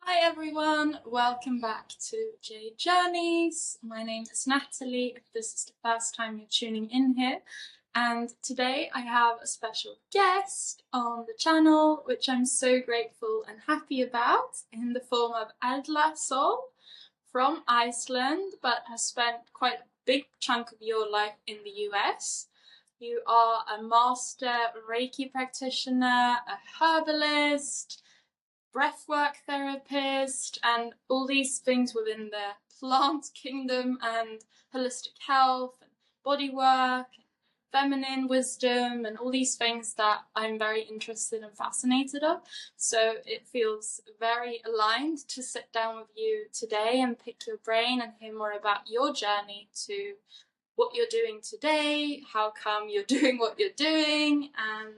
Hi everyone, welcome back to Jade Journeys. My name is Natalie, if this is the first time you're tuning in here. And today I have a special guest on the channel, which I'm so grateful and happy about, in the form of Erla from Iceland, but has spent quite a big chunk of your life in the US. You are a master Reiki practitioner, a herbalist, breathwork therapist, and all these things within the plant kingdom and holistic health and body work, and feminine wisdom, and all these things that I'm very interested and fascinated of. So it feels very aligned to sit down with you today and pick your brain and hear more about your journey to what you're doing today, how come you're doing what you're doing, and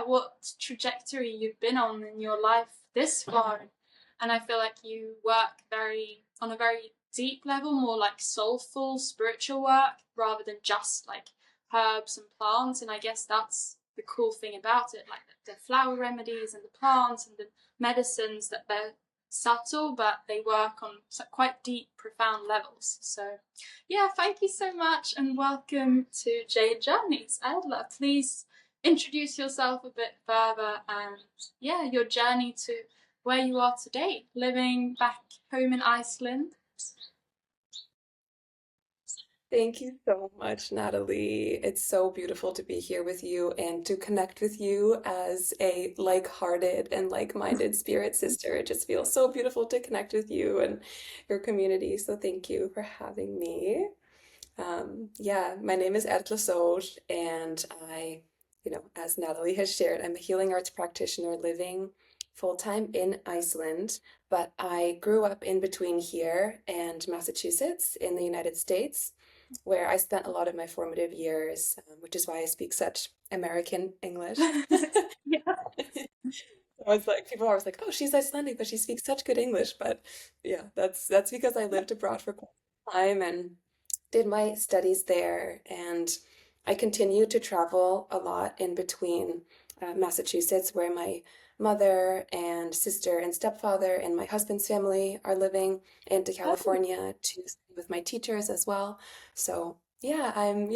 what trajectory you've been on in your life this far. And I feel like you work on a very deep level, more like soulful, spiritual work, rather than just like herbs and plants. And I guess that's the cool thing about it, like the flower remedies and the plants and the medicines, that they're subtle, but they work on quite deep, profound levels. So thank you so much and welcome to Jade Journeys. Erla, please introduce yourself a bit further and your journey to where you are today, living back home in Iceland. Thank you so much, Natalie. It's so beautiful to be here with you and to connect with you as a like-hearted and like-minded spirit sister. It just feels so beautiful to connect with you and your community. So thank you for having me. My name is Erla, and as Natalie has shared, I'm a healing arts practitioner living full-time in Iceland, but I grew up in between here and Massachusetts in the United States, where I spent a lot of my formative years, which is why I speak such American English. Yeah. People are always like, oh, she's Icelandic, but she speaks such good English. But yeah, that's because I lived abroad for quite some time and did my studies there. And I continue to travel a lot in between Massachusetts, where my mother and sister and stepfather and my husband's family are living, and to Oh, California to stay with my teachers as well. So yeah, I'm,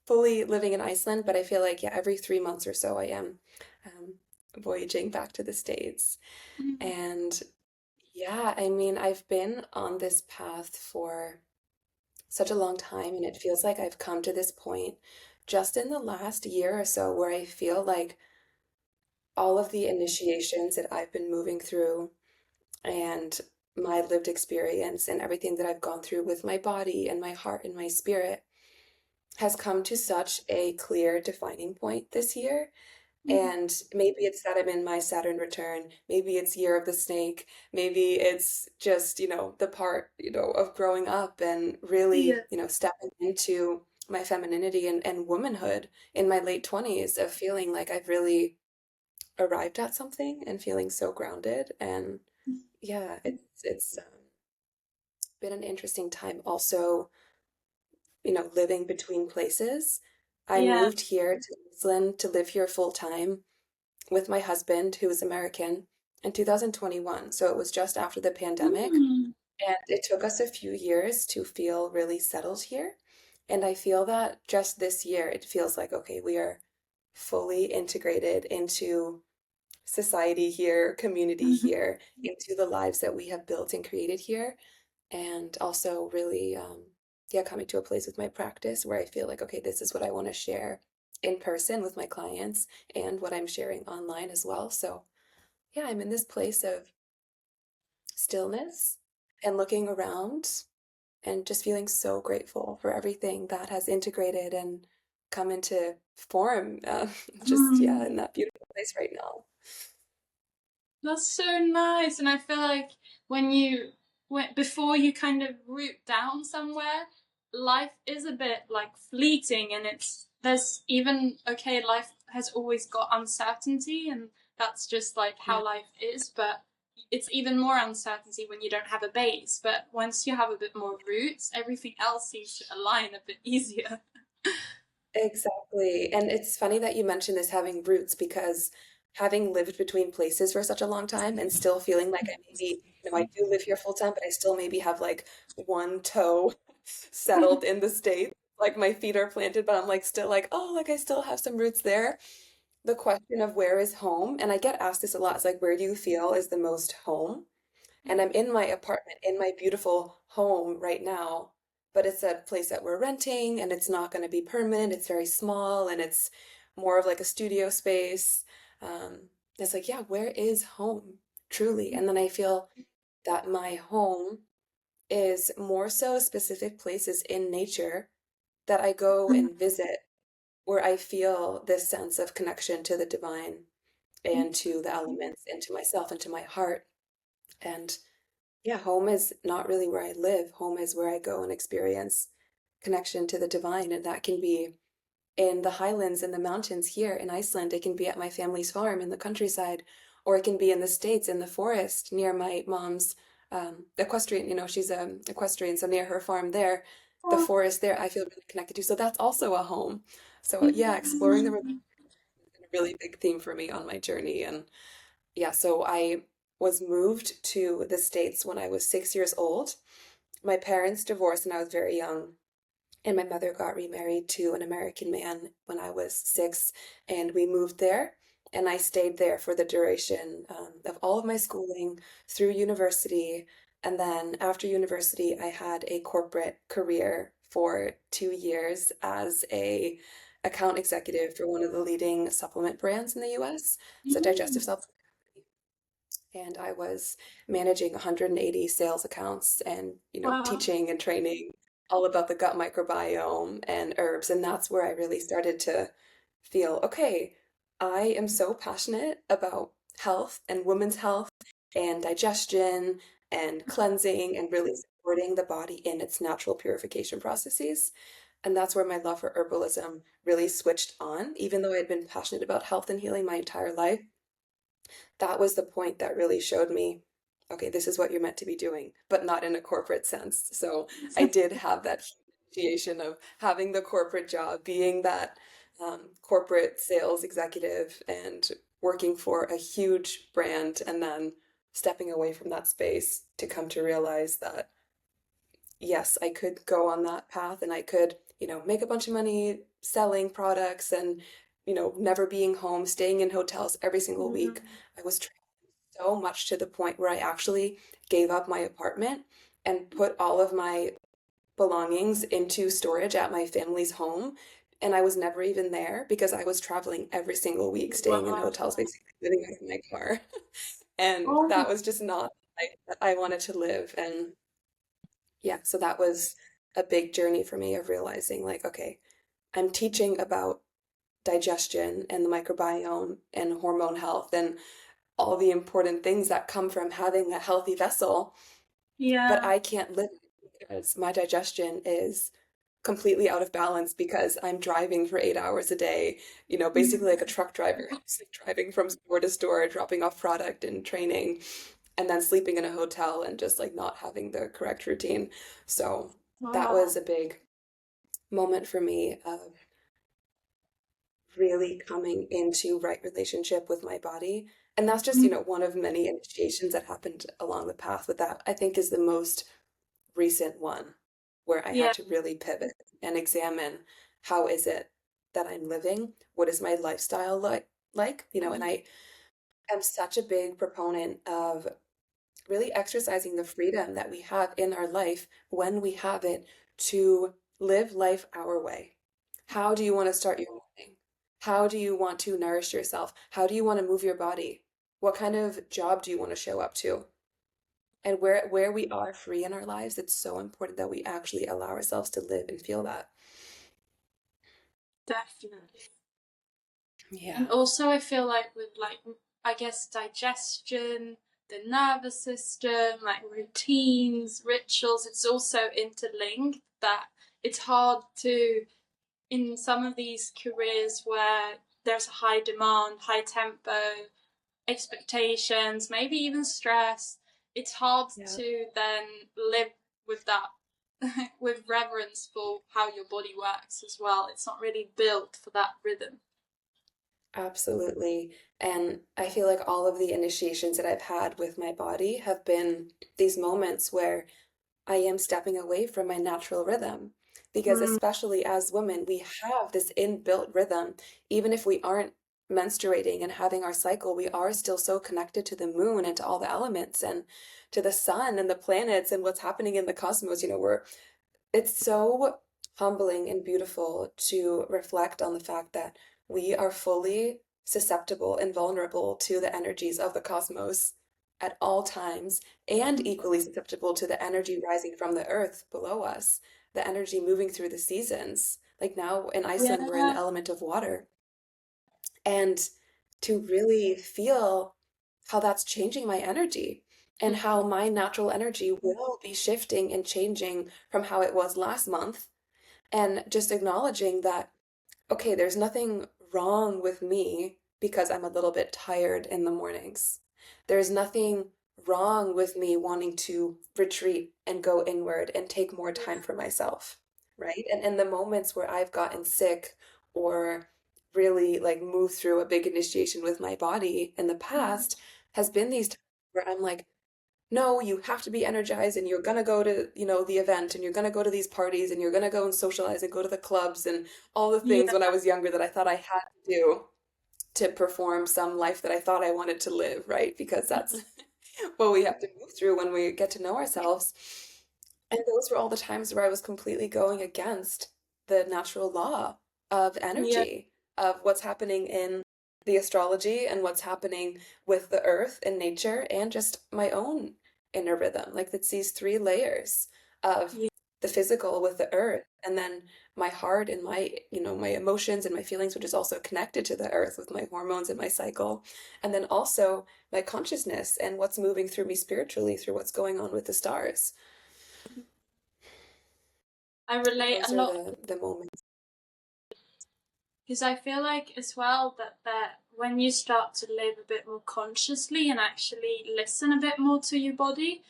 fully living in Iceland, but I feel like, every 3 months or so I am um, voyaging back to the States. mm, And yeah, I mean, I've been on this path for such a long time, and it feels like I've come to this point just in the last year or so where I feel like all of the initiations that I've been moving through and my lived experience and everything that I've gone through with my body and my heart and my spirit has come to such a clear defining point this year. mm, And maybe it's that I'm in my Saturn return. Maybe it's Year of the Snake. Maybe it's just, the part, of growing up and yeah. really, stepping into my femininity and womanhood in my late 20s, of feeling like I've really arrived at something and feeling so grounded. And yeah, it's been an interesting time also, living between places. I Yeah. moved here to Iceland to live here full time with my husband, who is American, in 2021. So it was just after the pandemic. Mm, And it took us a few years to feel really settled here. And I feel that just this year, it feels like, okay, we are fully integrated into society here, community mm, here, into the lives that we have built and created here. And also really, coming to a place with my practice where I feel like, okay, this is what I want to share in person with my clients and what I'm sharing online as well. So yeah, I'm in this place of stillness and looking around and just feeling so grateful for everything that has integrated and come into form. mm. In that beautiful place right now. That's so nice. And I feel like before you kind of root down somewhere, life is a bit like fleeting, and there's even, okay, life has always got uncertainty, and that's just like Yeah, how life is, but it's even more uncertainty when you don't have a base. But once you have a bit more roots, everything else seems to align a bit easier. exactly. And it's funny that you mentioned this having roots, because having lived between places for such a long time and still feeling like I maybe, I do live here full time, but I still maybe have like one toe settled in the States. Like my feet are planted, but I'm like still like, oh, like I still have some roots there. The question of where is home, and I get asked this a lot, it's like, where do you feel is the most home? And I'm in my apartment, in my beautiful home right now, but it's a place that we're renting and it's not going to be permanent. It's very small and it's more of like a studio space. It's like, yeah, where is home truly? And then I feel that my home is more so specific places in nature that I go and visit where I feel this sense of connection to the divine and to the elements and to myself and to my heart. And yeah, home is not really where I live. Home is where I go and experience connection to the divine. And that can be in the highlands and the mountains here in Iceland. It can be at my family's farm in the countryside, or it can be in the States in the forest near my mom's equestrian. She's equestrian, so near her farm there, the forest there, I feel really connected to. So that's also a home. So yeah, exploring the religion is a really big theme for me on my journey. And yeah, so I was moved to the States when I was 6 years old. My parents divorced when I was very young, and my mother got remarried to an American man when I was 6, and we moved there. And I stayed there for the duration of all of my schooling through university. And then after university, I had a corporate career for 2 years as a account executive for one of the leading supplement brands in the US. It's a digestive supplement, and I was managing 180 sales accounts and, Wow. teaching and training all about the gut microbiome and herbs. And that's where I really started to feel, okay, I am so passionate about health and women's health and digestion and cleansing and really supporting the body in its natural purification processes. And that's where my love for herbalism really switched on. Even though I had been passionate about health and healing my entire life, that was the point that really showed me, okay, this is what you're meant to be doing, but not in a corporate sense. So I did have that appreciation of having the corporate job, being that corporate sales executive and working for a huge brand, and then stepping away from that space to come to realize that, yes, I could go on that path and I could, make a bunch of money selling products and, never being home, staying in hotels every single week. I was so much to the point where I actually gave up my apartment and put all of my belongings into storage at my family's home. And I was never even there because I was traveling every single week, staying in Wow. hotels, basically living out of my car. And Oh that was just not the life that I wanted to live. And yeah, so that was a big journey for me of realizing, like, okay, I'm teaching about digestion and the microbiome and hormone health and all the important things that come from having a healthy vessel, but yeah. I can't live it because my digestion is completely out of balance because I'm driving for 8 hours a day, basically like a truck driver, just like driving from store to store, dropping off product and training, and then sleeping in a hotel and just like not having the correct routine. So that Wow. was a big moment for me of really coming into right relationship with my body. And that's just, one of many initiations that happened along the path. But that I think is the most recent one where I Yeah. had to really pivot and examine, how is it that I'm living? What is my lifestyle like? And I am such a big proponent of really exercising the freedom that we have in our life when we have it to live life our way. How do you want to start your morning? How do you want to nourish yourself? How do you want to move your body? What kind of job do you want to show up to? And where we are free in our lives, it's so important that we actually allow ourselves to live and feel that. Definitely. Yeah. And also, I feel like with I guess digestion, the nervous system, like routines, rituals, it's also interlinked that it's hard to, in some of these careers where there's a high demand, high tempo, expectations, maybe even stress, it's hard Yeah. to then live with that with reverence for how your body works as well. It's not really built for that rhythm. Absolutely. And I feel like all of the initiations that I've had with my body have been these moments where I am stepping away from my natural rhythm. Because Mm, especially as women, we have this inbuilt rhythm. Even if we aren't menstruating and having our cycle, we are still so connected to the moon and to all the elements and to the sun and the planets and what's happening in the cosmos. It's so humbling and beautiful to reflect on the fact that we are fully susceptible and vulnerable to the energies of the cosmos at all times, and equally susceptible to the energy rising from the earth below us, the energy moving through the seasons. Like now in Iceland, we're in the yeah. element of water. And to really feel how that's changing my energy and how my natural energy will be shifting and changing from how it was last month, and just acknowledging that, okay, there's nothing wrong with me because I'm a little bit tired in the mornings. There's nothing wrong with me wanting to retreat and go inward and take more time for myself, right? And in the moments where I've gotten sick or really like moved through a big initiation with my body in the past has been these times where I'm like, no, you have to be energized and you're gonna go to, the event and you're gonna go to these parties and you're gonna go and socialize and go to the clubs and all the things Yeah. when I was younger that I thought I had to do to perform some life that I thought I wanted to live, right? Because that's what we have to move through when we get to know ourselves. And those were all the times where I was completely going against the natural law of Yeah. energy, of what's happening in the astrology and what's happening with the earth and nature and just my own inner rhythm. Like it's these three layers of Yeah. the physical with the earth, and then my heart and my emotions and my feelings, which is also connected to the earth with my hormones and my cycle, and then also my consciousness and what's moving through me spiritually through what's going on with the stars. I relate a Those are lot the moments. because I feel like as well that when you start to live a bit more consciously and actually listen a bit more to your body,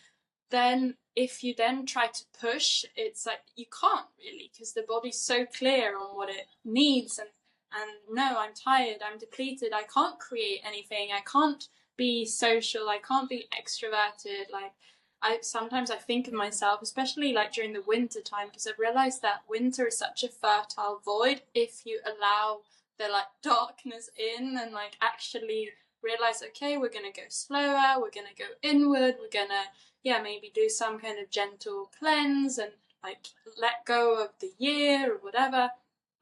then if you then try to push, it's like you can't really because the body's so clear on what it needs, and no, I'm tired, I'm depleted, I can't create anything, I can't be social, I can't be extroverted. Like I think of myself, especially like during the winter time, because I've realized that winter is such a fertile void if you allow the like darkness in and like actually realize, okay, we're gonna go slower, we're gonna go inward, we're gonna, yeah, maybe do some kind of gentle cleanse and like let go of the year or whatever.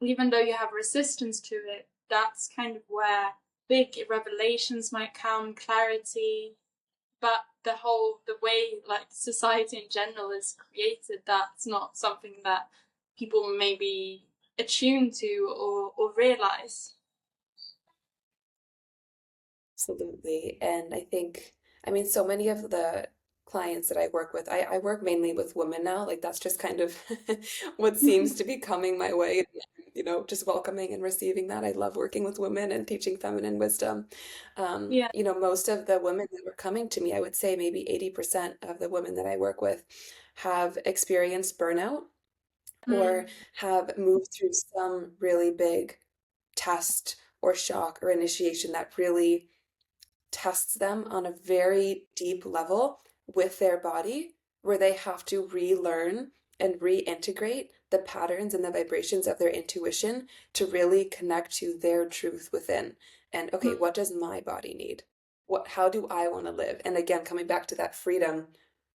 Even though you have resistance to it, that's kind of where big revelations might come, clarity. But the way like society in general is created, that's not something that people maybe attune to or realize. Absolutely. And I think, I mean, so many of the clients that I work with, I work mainly with women now. Like that's just kind of what seems to be coming my way. Just welcoming and receiving that. I love working with women and teaching feminine wisdom. Yeah. Most of the women that were coming to me, I would say maybe 80% of the women that I work with have experienced burnout or Mm. have moved through some really big test or shock or initiation that really tests them on a very deep level with their body, where they have to relearn and reintegrate the patterns and the vibrations of their intuition to really connect to their truth within. And okay, Mm. what does my body need? How do I want to live? And again, coming back to that freedom,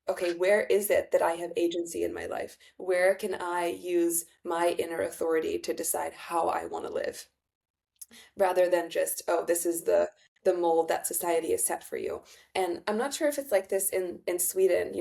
okay, where is it that I have agency in my life? Where can I use my inner authority to decide how I want to live? Rather than just, oh, this is the mold that society has set for you. And I'm not sure if it's like this in Sweden,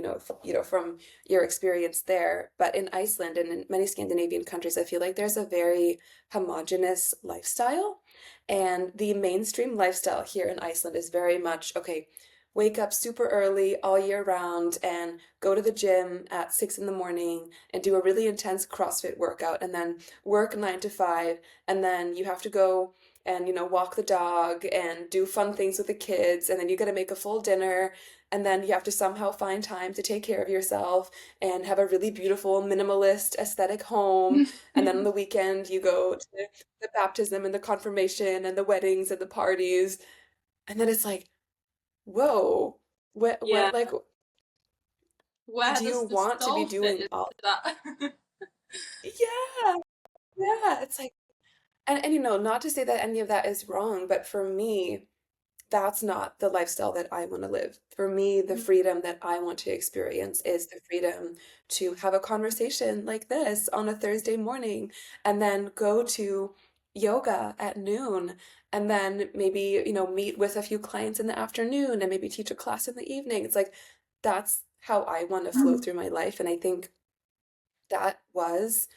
from your experience there, but in Iceland and in many Scandinavian countries, I feel like there's a very homogenous lifestyle. And the mainstream lifestyle here in Iceland is very much, okay, wake up super early all year round and go to the gym at 6 in the morning and do a really intense CrossFit workout and then work 9 to 5, and then you have to go and walk the dog and do fun things with the kids, and then you got to make a full dinner and then you have to somehow find time to take care of yourself and have a really beautiful minimalist aesthetic home, and then on the weekend you go to the baptism and the confirmation and the weddings and the parties, and then it's like, whoa, Yeah. what, like, Where do you does the want to be soul fit doing into all? that? Yeah, yeah, it's like, and not to say that any of that is wrong, but for me, that's not the lifestyle that I want to live. For me, the freedom that I want to experience is the freedom to have a conversation like this on a Thursday morning, and then go to yoga at noon, and then maybe, meet with a few clients in the afternoon and maybe teach a class in the evening. It's like, that's how I want to flow through my life. And I think that was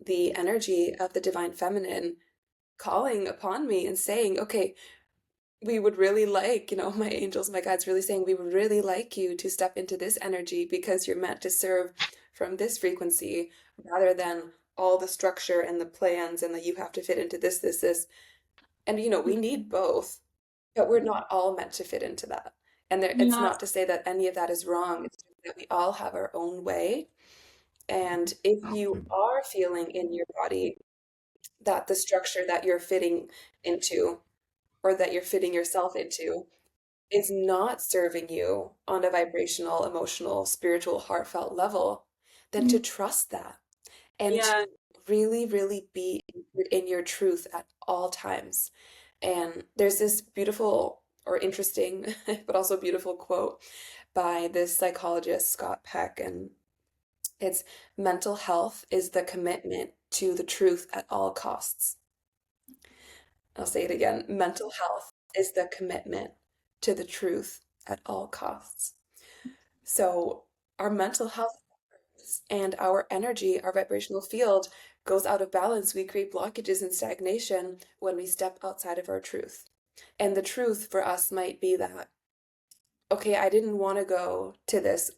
the energy of the divine feminine calling upon me and saying, okay, we would really like, my angels, my guides really saying, we would really like you to step into this energy because you're meant to serve from this frequency rather than all the structure and the plans and that you have to fit into this. And, we need both, but we're not all meant to fit into that. And it's Yeah. not to say that any of that is wrong. It's just that we all have our own way. And if you are feeling in your body that the structure that you're fitting into or that you're fitting yourself into is not serving you on a vibrational, emotional, spiritual, heartfelt level, then to trust that and Yeah. to really, really be in your truth at all times. And there's this beautiful or interesting, but also beautiful quote by this psychologist, Scott Peck, and it's mental health is the commitment to the truth at all costs. I'll say it again. Mental health is the commitment to the truth at all costs. So our mental health and our energy, our vibrational field goes out of balance. We create blockages and stagnation when we step outside of our truth. And the truth for us might be that, okay, I didn't want to go to this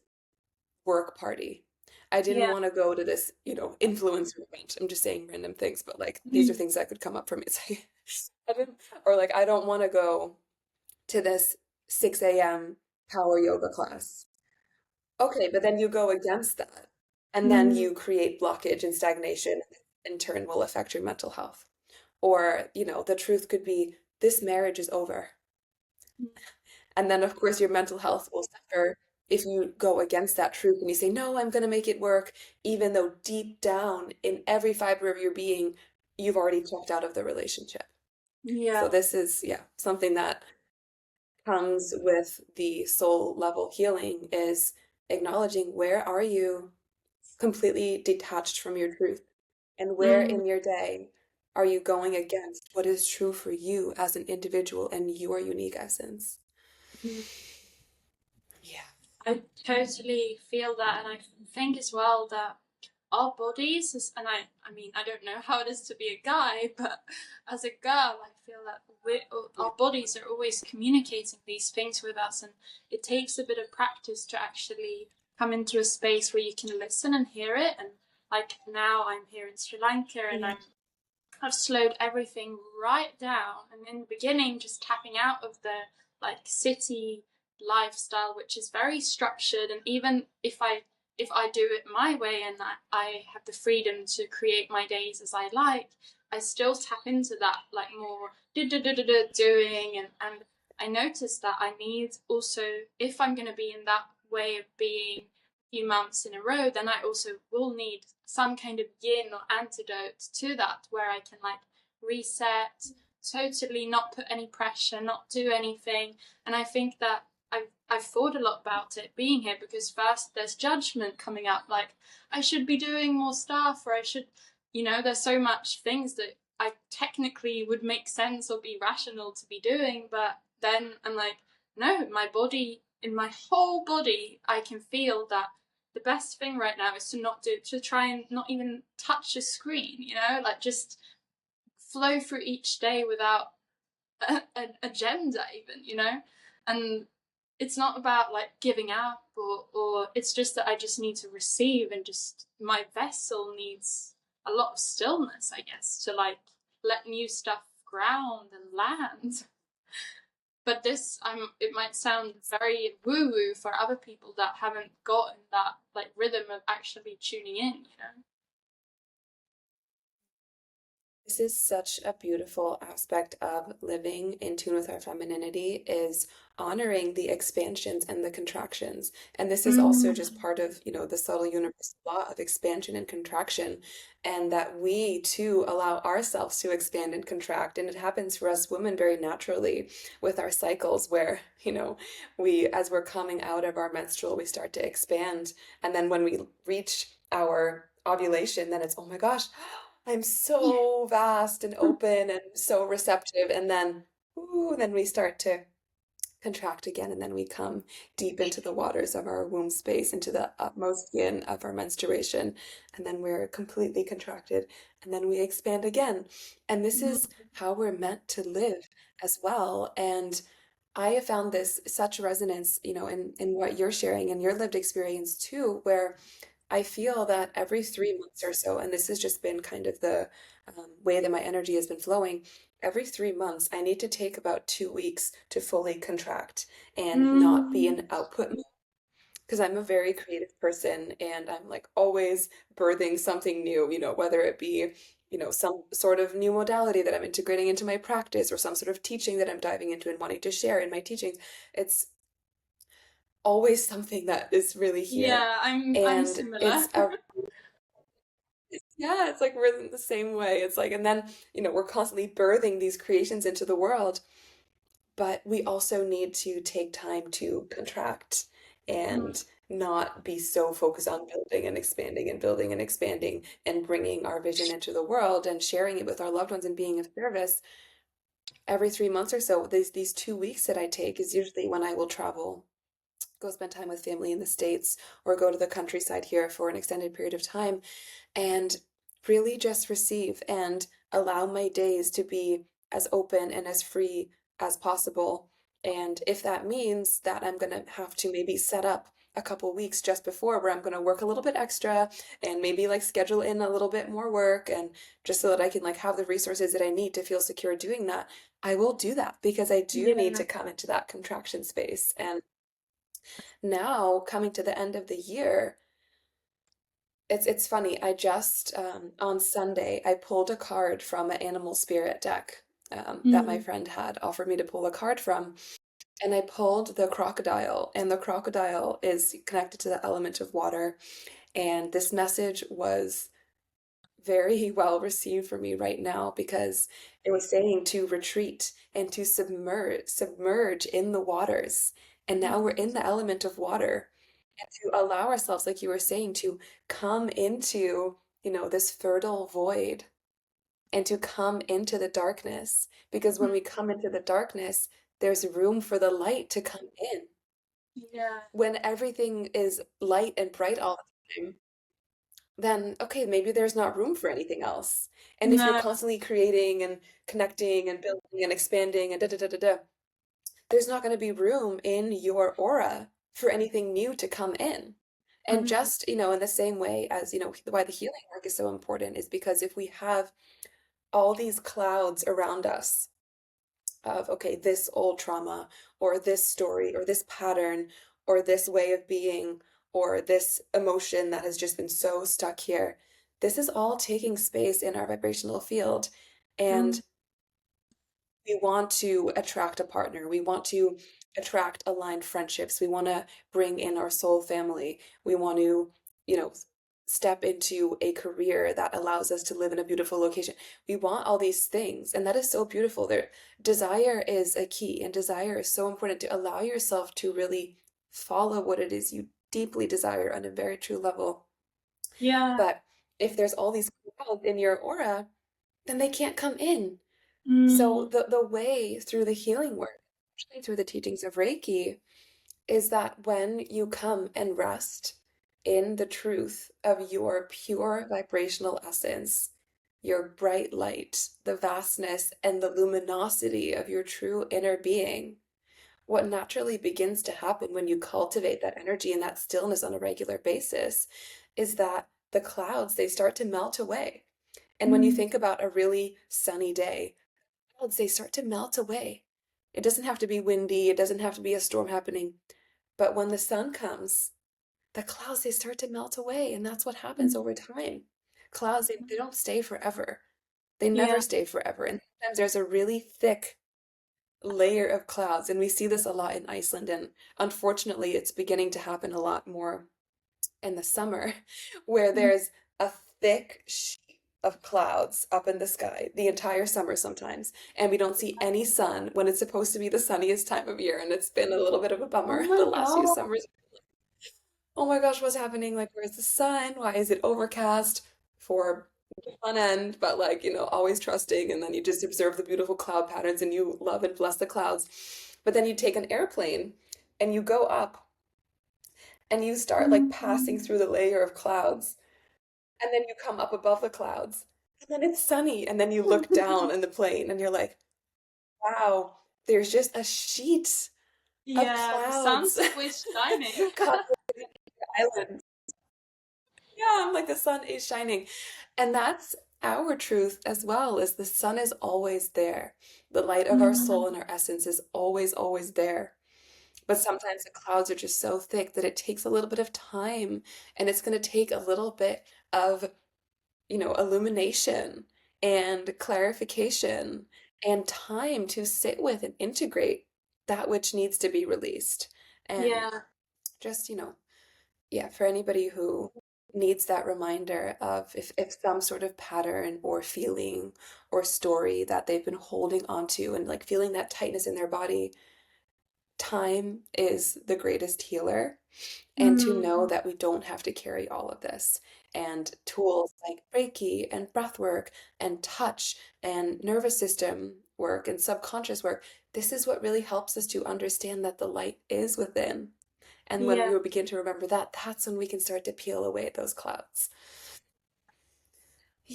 work party. I didn't Yeah. want to go to this, influencer event. I'm just saying random things, but like these are things that could come up for me. It's like, I didn't, or like, I don't want to go to this 6 a.m. power yoga class. Okay, but then you go against that, and then Mm. you create blockage and stagnation, in turn will affect your mental health. Or, the truth could be this marriage is over. And then, of course, your mental health will suffer if you go against that truth and you say, no, I'm going to make it work, even though deep down in every fiber of your being, you've already checked out of the relationship. So Yeah. this is, yeah, something that comes with the soul level healing is acknowledging where are you completely detached from your truth, and where Mm. in your day are you going against what is true for you as an individual and your unique essence. Mm. Yeah. I totally feel that, and I think as well that our bodies, and I mean, I don't know how it is to be a guy, but as a girl, I feel that Yeah. our bodies are always communicating these things with us, and it takes a bit of practice to actually come into a space where you can listen and hear it. And like now, I'm here in Sri Lanka, and Yeah. I've slowed everything right down. And in the beginning, just tapping out of the like city lifestyle, which is very structured. And even if I do it my way and I have the freedom to create my days as I like, I still tap into that like more doing, and I noticed that I need also, if I'm going to be in that way of being few months in a row, then I also will need some kind of yin or antidote to that where I can like reset, totally not put any pressure, not do anything. And I think that I've thought a lot about it being here because first there's judgment coming up, like I should be doing more stuff, or I should, there's so much things that I technically would make sense or be rational to be doing, but then I'm like, no, my body, in my whole body, I can feel that the best thing right now is to try and not even touch a screen, like just flow through each day without an agenda even, and it's not about like giving up, or it's just that I just need to receive, and just my vessel needs a lot of stillness, I guess, to like let new stuff ground and land. But this, it might sound very woo-woo for other people that haven't gotten that like rhythm of actually tuning in, you know? This is such a beautiful aspect of living in tune with our femininity is honoring the expansions and the contractions. And this is also just Mm. part of, the subtle universal law of expansion and contraction, and that we too allow ourselves to expand and contract. And it happens for us women very naturally with our cycles where, as we're coming out of our menstrual, we start to expand. And then when we reach our ovulation, then it's, oh my gosh, I'm so vast and open and so receptive. And then, ooh, then we start to contract again. And then we come deep into the waters of our womb space, into the utmost skin of our menstruation. And then we're completely contracted. And then we expand again. And this is how we're meant to live as well. And I have found this such resonance, in what you're sharing and your lived experience too, where I feel that every 3 months or so, and this has just been kind of the way that my energy has been flowing, every 3 months, I need to take about 2 weeks to fully contract and not be Mm. in output mode. Because I'm a very creative person and I'm like always birthing something new, whether it be, some sort of new modality that I'm integrating into my practice or some sort of teaching that I'm diving into and wanting to share in my teachings. It's always something that is really here. Yeah, I'm And similar. it's like we're in the same way. It's like, and then, we're constantly birthing these creations into the world, but we also need to take time to contract Mm. and not be so focused on building and expanding and building and expanding and bringing our vision into the world and sharing it with our loved ones and being of service. Every 3 months or so, these 2 weeks that I take is usually when I will travel, go spend time with family in the States, or go to the countryside here for an extended period of time and really just receive and allow my days to be as open and as free as possible. And if that means that I'm going to have to maybe set up a couple weeks just before where I'm going to work a little bit extra and maybe like schedule in a little bit more work and just so that I can like have the resources that I need to feel secure doing that, I will do that because I do need Yeah. to come into that contraction space. And now coming to the end of the year, it's funny. I just on Sunday I pulled a card from an animal spirit deck that my Mm. friend had offered me to pull a card from, and I pulled the crocodile, and the crocodile is connected to the element of water, and this message was very well received for me right now because it was saying to retreat and to submerge in the waters. And now we're in the element of water and to allow ourselves, like you were saying, to come into, this fertile void and to come into the darkness. Because when we come into the darkness, there's room for the light to come in. Yeah. When everything is light and bright all the time, then okay, maybe there's not room for anything else. And if you're No. constantly creating and connecting and building and expanding and da da da da da, there's not going to be room in your aura for anything new to come in. And Mhm. just, in the same way as, why the healing work is so important is because if we have all these clouds around us of, okay, this old trauma or this story or this pattern or this way of being or this emotion that has just been so stuck here. This is all taking space in our vibrational field. Mm. And we want to attract a partner. We want to attract aligned friendships. We want to bring in our soul family. We want to, you know, step into a career that allows us to live in a beautiful location. We want all these things, and that is so beautiful. There, desire is a key, and desire is so important to allow yourself to really follow what it is you deeply desire on a very true level. Yeah. But if there's all these clouds in your aura, then they can't come in. So Mm. the way through the healing work, especially through the teachings of Reiki, is that when you come and rest in the truth of your pure vibrational essence, your bright light, the vastness and the luminosity of your true inner being, what naturally begins to happen when you cultivate that energy and that stillness on a regular basis is that the clouds, they start to melt away. And when you Mm. think about a really sunny day, clouds, they start to melt away. It doesn't have to be windy, it doesn't have to be a storm happening. But when the sun comes, the clouds, they start to melt away, and that's what happens over time. Clouds, they don't stay forever. They never Yeah. stay forever. And sometimes there's a really thick layer of clouds, and we see this a lot in Iceland, and unfortunately it's beginning to happen a lot more in the summer, where there's a thick sheet of clouds up in the sky the entire summer sometimes, and we don't see any sun when it's supposed to be the sunniest time of year, and it's been a little bit of a Oh bummer my the last few God. summers. Oh my gosh, what's happening? Like, where's the sun? Why is it overcast for one end, but like, always trusting, and then you just observe the beautiful cloud patterns and you love and bless the clouds. But then you take an airplane and you go up and you start like passing Mhm. through the layer of clouds, and then you come up above the clouds, and then it's sunny, and then you look down in the plane and you're like, wow, there's just a sheet of Yeah, the sun's clouds always shining. covering the island. Yeah, I'm like, the sun is shining. And that's our truth as well, is the sun is always there. The light of our soul and Mm. our essence is always, always there. But sometimes the clouds are just so thick that it takes a little bit of time, and it's going to take a little bit of, illumination and clarification and time to sit with and integrate that which needs to be released. And Yeah. just, yeah, for anybody who needs that reminder of, if some sort of pattern or feeling or story that they've been holding on to and like feeling that tightness in their body, time is the greatest healer. And to know Mm. that we don't have to carry all of this. And tools like Reiki and breath work and touch and nervous system work and subconscious work, this is what really helps us to understand that the light is within. And when Yeah. we begin to remember that, that's when we can start to peel away those clouds.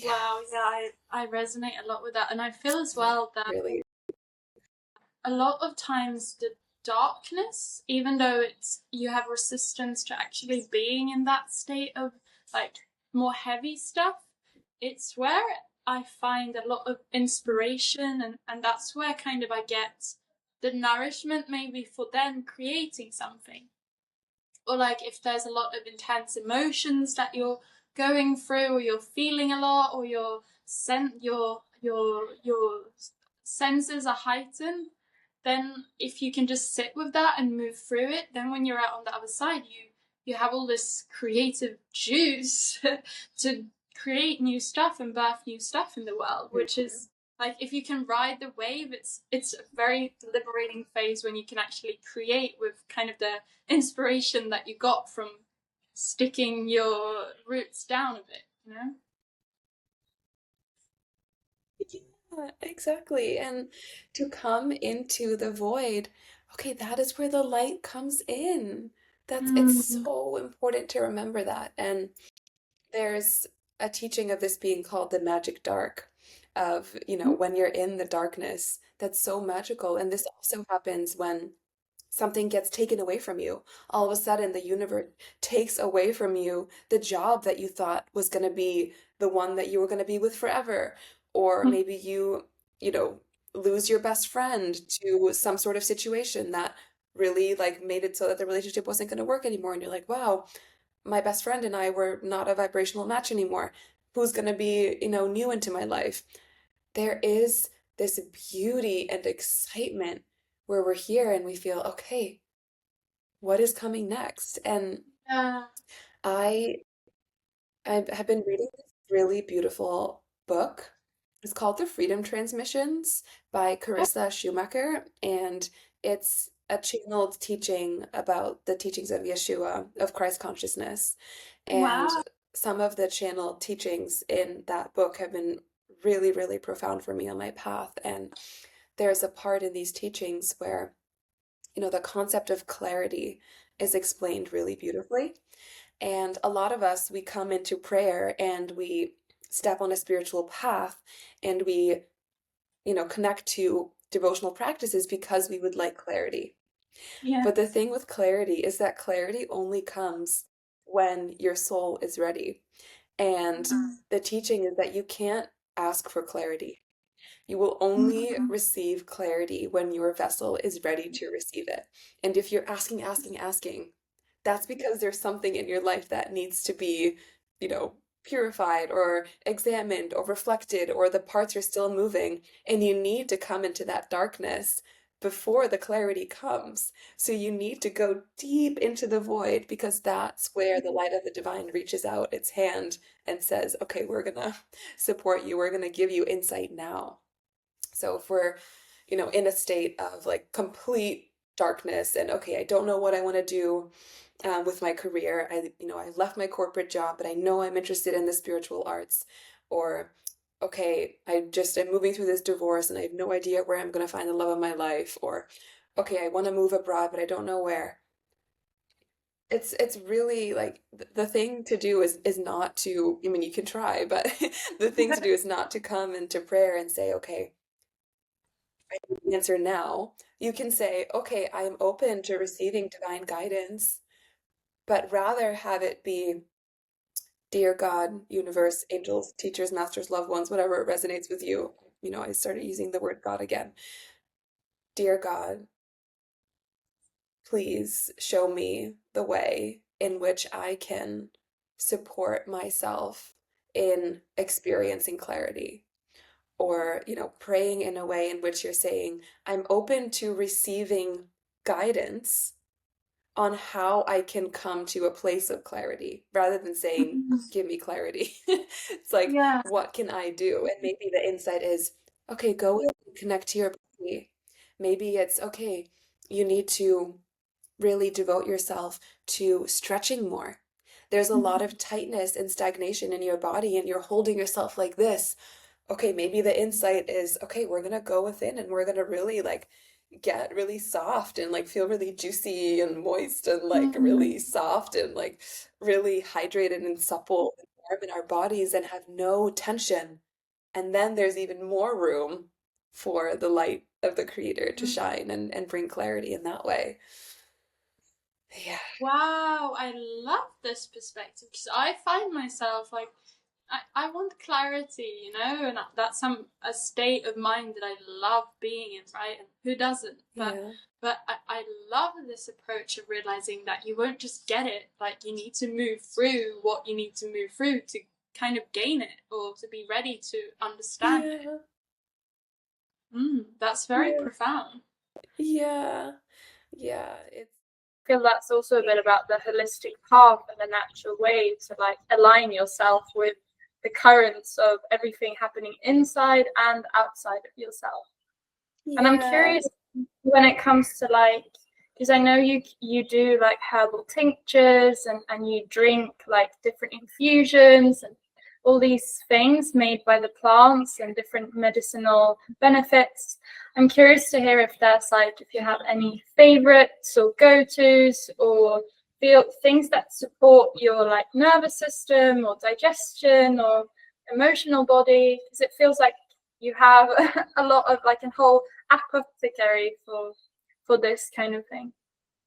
Wow, Yes, yeah, I resonate a lot with that. And I feel as yeah, well that really. a lot of times the darkness, even though it's you have resistance to actually being in that state of like more heavy stuff, it's where I find a lot of inspiration, and that's where kind of I get the nourishment maybe for then creating something. Or like if there's a lot of intense emotions that you're going through, or you're feeling a lot, or your senses are heightened, then if you can just sit with that and move through it, then when you're out on the other side, you have all this creative juice to create new stuff and birth new stuff in the world, which Mhm. is like if you can ride the wave, it's a very liberating phase when you can actually create with kind of the inspiration that you got from sticking your roots down a bit, you know? Yeah, exactly. And to come into the void, okay, that is where the light comes in. It's Mm. so important to remember that. And there's a teaching of this being called the magic dark, of, when you're in the darkness, that's so magical. And this also happens when something gets taken away from you. All of a sudden, the universe takes away from you the job that you thought was going to be the one that you were going to be with forever. Or maybe you know, lose your best friend to some sort of situation that really like made it so that the relationship wasn't going to work anymore. And you're like, wow, my best friend and I were not a vibrational match anymore. Who's going to be, new into my life? There is this beauty and excitement where we're here and we feel, okay, what is coming next? And Yeah. I I have been reading this really beautiful book. It's called The Freedom Transmissions by Carissa Schumacher, and it's a channeled teaching about the teachings of Yeshua, of Christ consciousness. And Wow. some of the channeled teachings in that book have been really, really profound for me on my path. And there's a part in these teachings where, the concept of clarity is explained really beautifully. And a lot of us, we come into prayer and we step on a spiritual path, and we, connect to devotional practices because we would like clarity. Yeah. But the thing with clarity is that clarity only comes when your soul is ready. And Mm. the teaching is that you can't ask for clarity. You will only Mhm. receive clarity when your vessel is ready to receive it. And if you're asking, that's because there's something in your life that needs to be, purified or examined or reflected, or the parts are still moving, and you need to come into that darkness before the clarity comes. So you need to go deep into the void, because that's where the light of the divine reaches out its hand and says, okay, we're gonna support you. We're gonna give you insight now. So if we're, in a state of like complete darkness and okay, I don't know what I want to do with my career. I left my corporate job, but I know I'm interested in the spiritual arts. Or, okay, I'm moving through this divorce and I have no idea where I'm going to find the love of my life. Or, okay, I want to move abroad, but I don't know where. It's really like the thing to do is not to, I mean, you can try, but the thing to do is not to come into prayer and say, okay, I need the answer now. You can say, okay, I am open to receiving divine guidance, but rather have it be, dear God, universe, angels, teachers, masters, loved ones, whatever resonates with you. I started using the word God again. Dear God, please show me the way in which I can support myself in experiencing clarity. Or, praying in a way in which you're saying, I'm open to receiving guidance on how I can come to a place of clarity, rather than saying, Mhm. give me clarity. It's like, Yeah. what can I do? And maybe the insight is, okay, go and connect to your body. Maybe it's, okay, you need to really devote yourself to stretching more. There's a lot of tightness and stagnation in your body, and you're holding yourself like this. Okay, maybe the insight is, okay, we're gonna go within and we're gonna really like get really soft and like feel really juicy and moist and like Mhm. really soft and like really hydrated and supple and warm in our bodies and have no tension. And then there's even more room for the light of the creator to shine and bring clarity in that way. Yeah. Wow, I love this perspective because I find myself like I want clarity, and that's a state of mind that I love being in, right? And who doesn't? Yeah. But I love this approach of realizing that you won't just get it, like you need to move through what you need to move through to kind of gain it or to be ready to understand it. Yeah. That's very Yeah. profound. Yeah. Yeah. It's Feel that's also a bit about the holistic path and the natural way to like align yourself with the currents of everything happening inside and outside of yourself. And I'm yeah. curious when it comes to like, because I know you do like herbal tinctures and you drink like different infusions and all these things made by the plants and different medicinal benefits. I'm curious to hear if there's like, if you have any favorites or go-tos or feel things that support your like nervous system or digestion or emotional body, because it feels like you have a lot of like a whole apothecary for this kind of thing.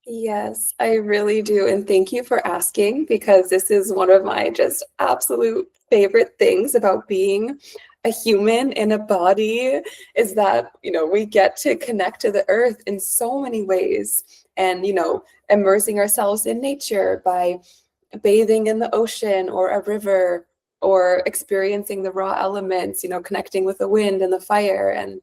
Yes, I really do. And thank you for asking, because this is one of my just absolute favorite things about being a human in a body, is that, we get to connect to the earth in so many ways, and, immersing ourselves in nature by bathing in the ocean or a river, or experiencing the raw elements, connecting with the wind and the fire, and,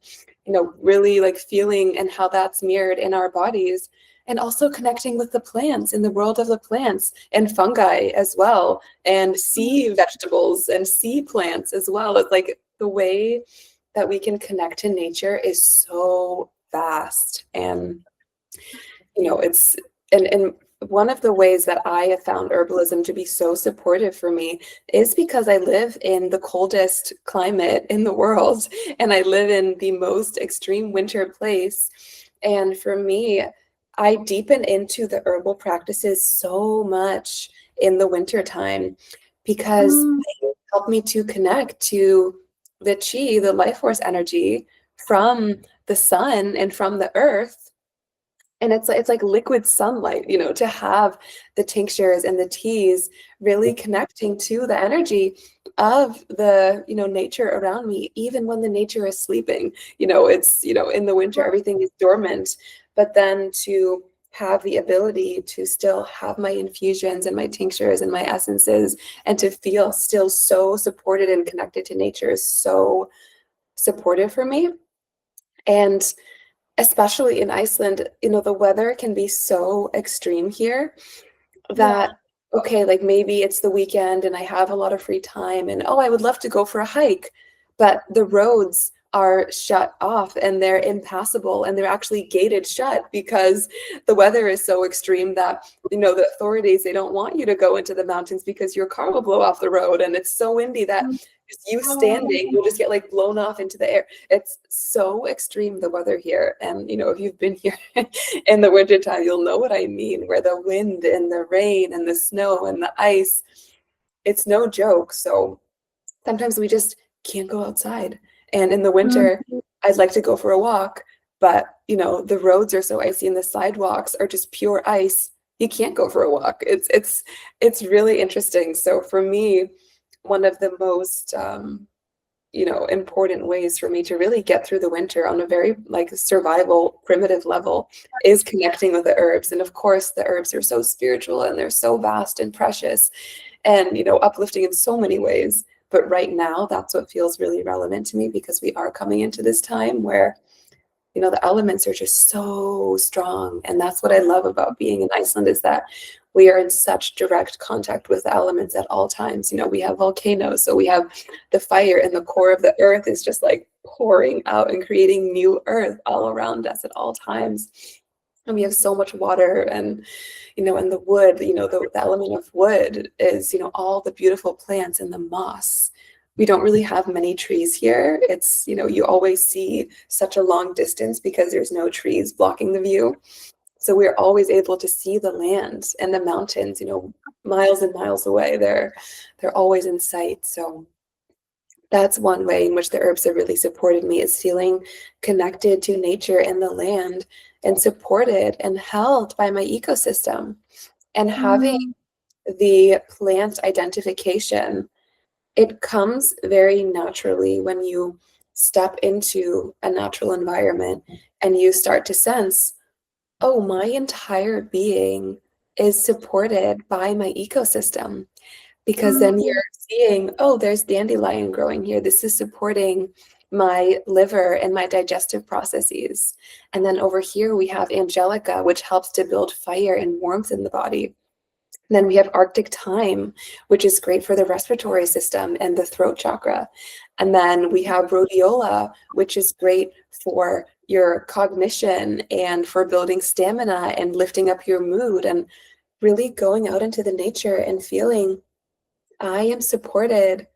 really like feeling and how that's mirrored in our bodies. And also connecting with the plants, in the world of the plants and fungi as well, and sea vegetables and sea plants as well. It's like the way that we can connect to nature is so vast. And it's and one of the ways that I have found herbalism to be so supportive for me is because I live in the coldest climate in the world, and I live in the most extreme winter place. And for me, I deepen into the herbal practices so much in the winter time, because Mm. they help me to connect to the chi, the life force energy from the sun and from the earth. And it's like liquid sunlight, to have the tinctures and the teas really connecting to the energy. of the, nature around me, even when the nature is sleeping. It's, in the winter, everything is dormant, but then to have the ability to still have my infusions and my tinctures and my essences and to feel still so supported and connected to nature is so supportive for me. And especially in Iceland, the weather can be so extreme here that, okay, like maybe it's the weekend and I have a lot of free time and, oh, I would love to go for a hike, but the roads are shut off and they're impassable and they're actually gated shut because the weather is so extreme that, the authorities, they don't want you to go into the mountains because your car will blow off the road and it's so windy that just you standing, you'll just get like blown off into the air. It's so extreme, the weather here. And, if you've been here in the wintertime, you'll know what I mean, where the wind and the rain and the snow and the ice, it's no joke. So sometimes we just can't go outside. And in the winter, I'd like to go for a walk, but, the roads are so icy and the sidewalks are just pure ice. You can't go for a walk. It's really interesting. So for me, one of the most, important ways for me to really get through the winter on a very like survival primitive level is connecting with the herbs. And of course, the herbs are so spiritual and they're so vast and precious and, uplifting in so many ways. But right now, that's what feels really relevant to me because we are coming into this time where, the elements are just so strong. And that's what I love about being in Iceland is that we are in such direct contact with the elements at all times. We have volcanoes, so we have the fire and the core of the earth is just like pouring out and creating new earth all around us at all times. And we have so much water and, and the wood, the element of wood is, all the beautiful plants and the moss. We don't really have many trees here. It's, you always see such a long distance because there's no trees blocking the view. So we're always able to see the land and the mountains, miles and miles away. They're always in sight. So that's one way in which the herbs have really supported me is feeling connected to nature and the land and supported and held by my ecosystem and having the plant identification. It comes very naturally when you step into a natural environment and you start to sense, oh, my entire being is supported by my ecosystem. Because then you're seeing, oh, there's dandelion growing here. This is supporting my liver and my digestive processes. And then over here we have angelica, which helps to build fire and warmth in the body. And then we have Arctic thyme, which is great for the respiratory system and the throat chakra. And then we have rhodiola, which is great for your cognition and for building stamina and lifting up your mood and really going out into the nature and feeling I am supported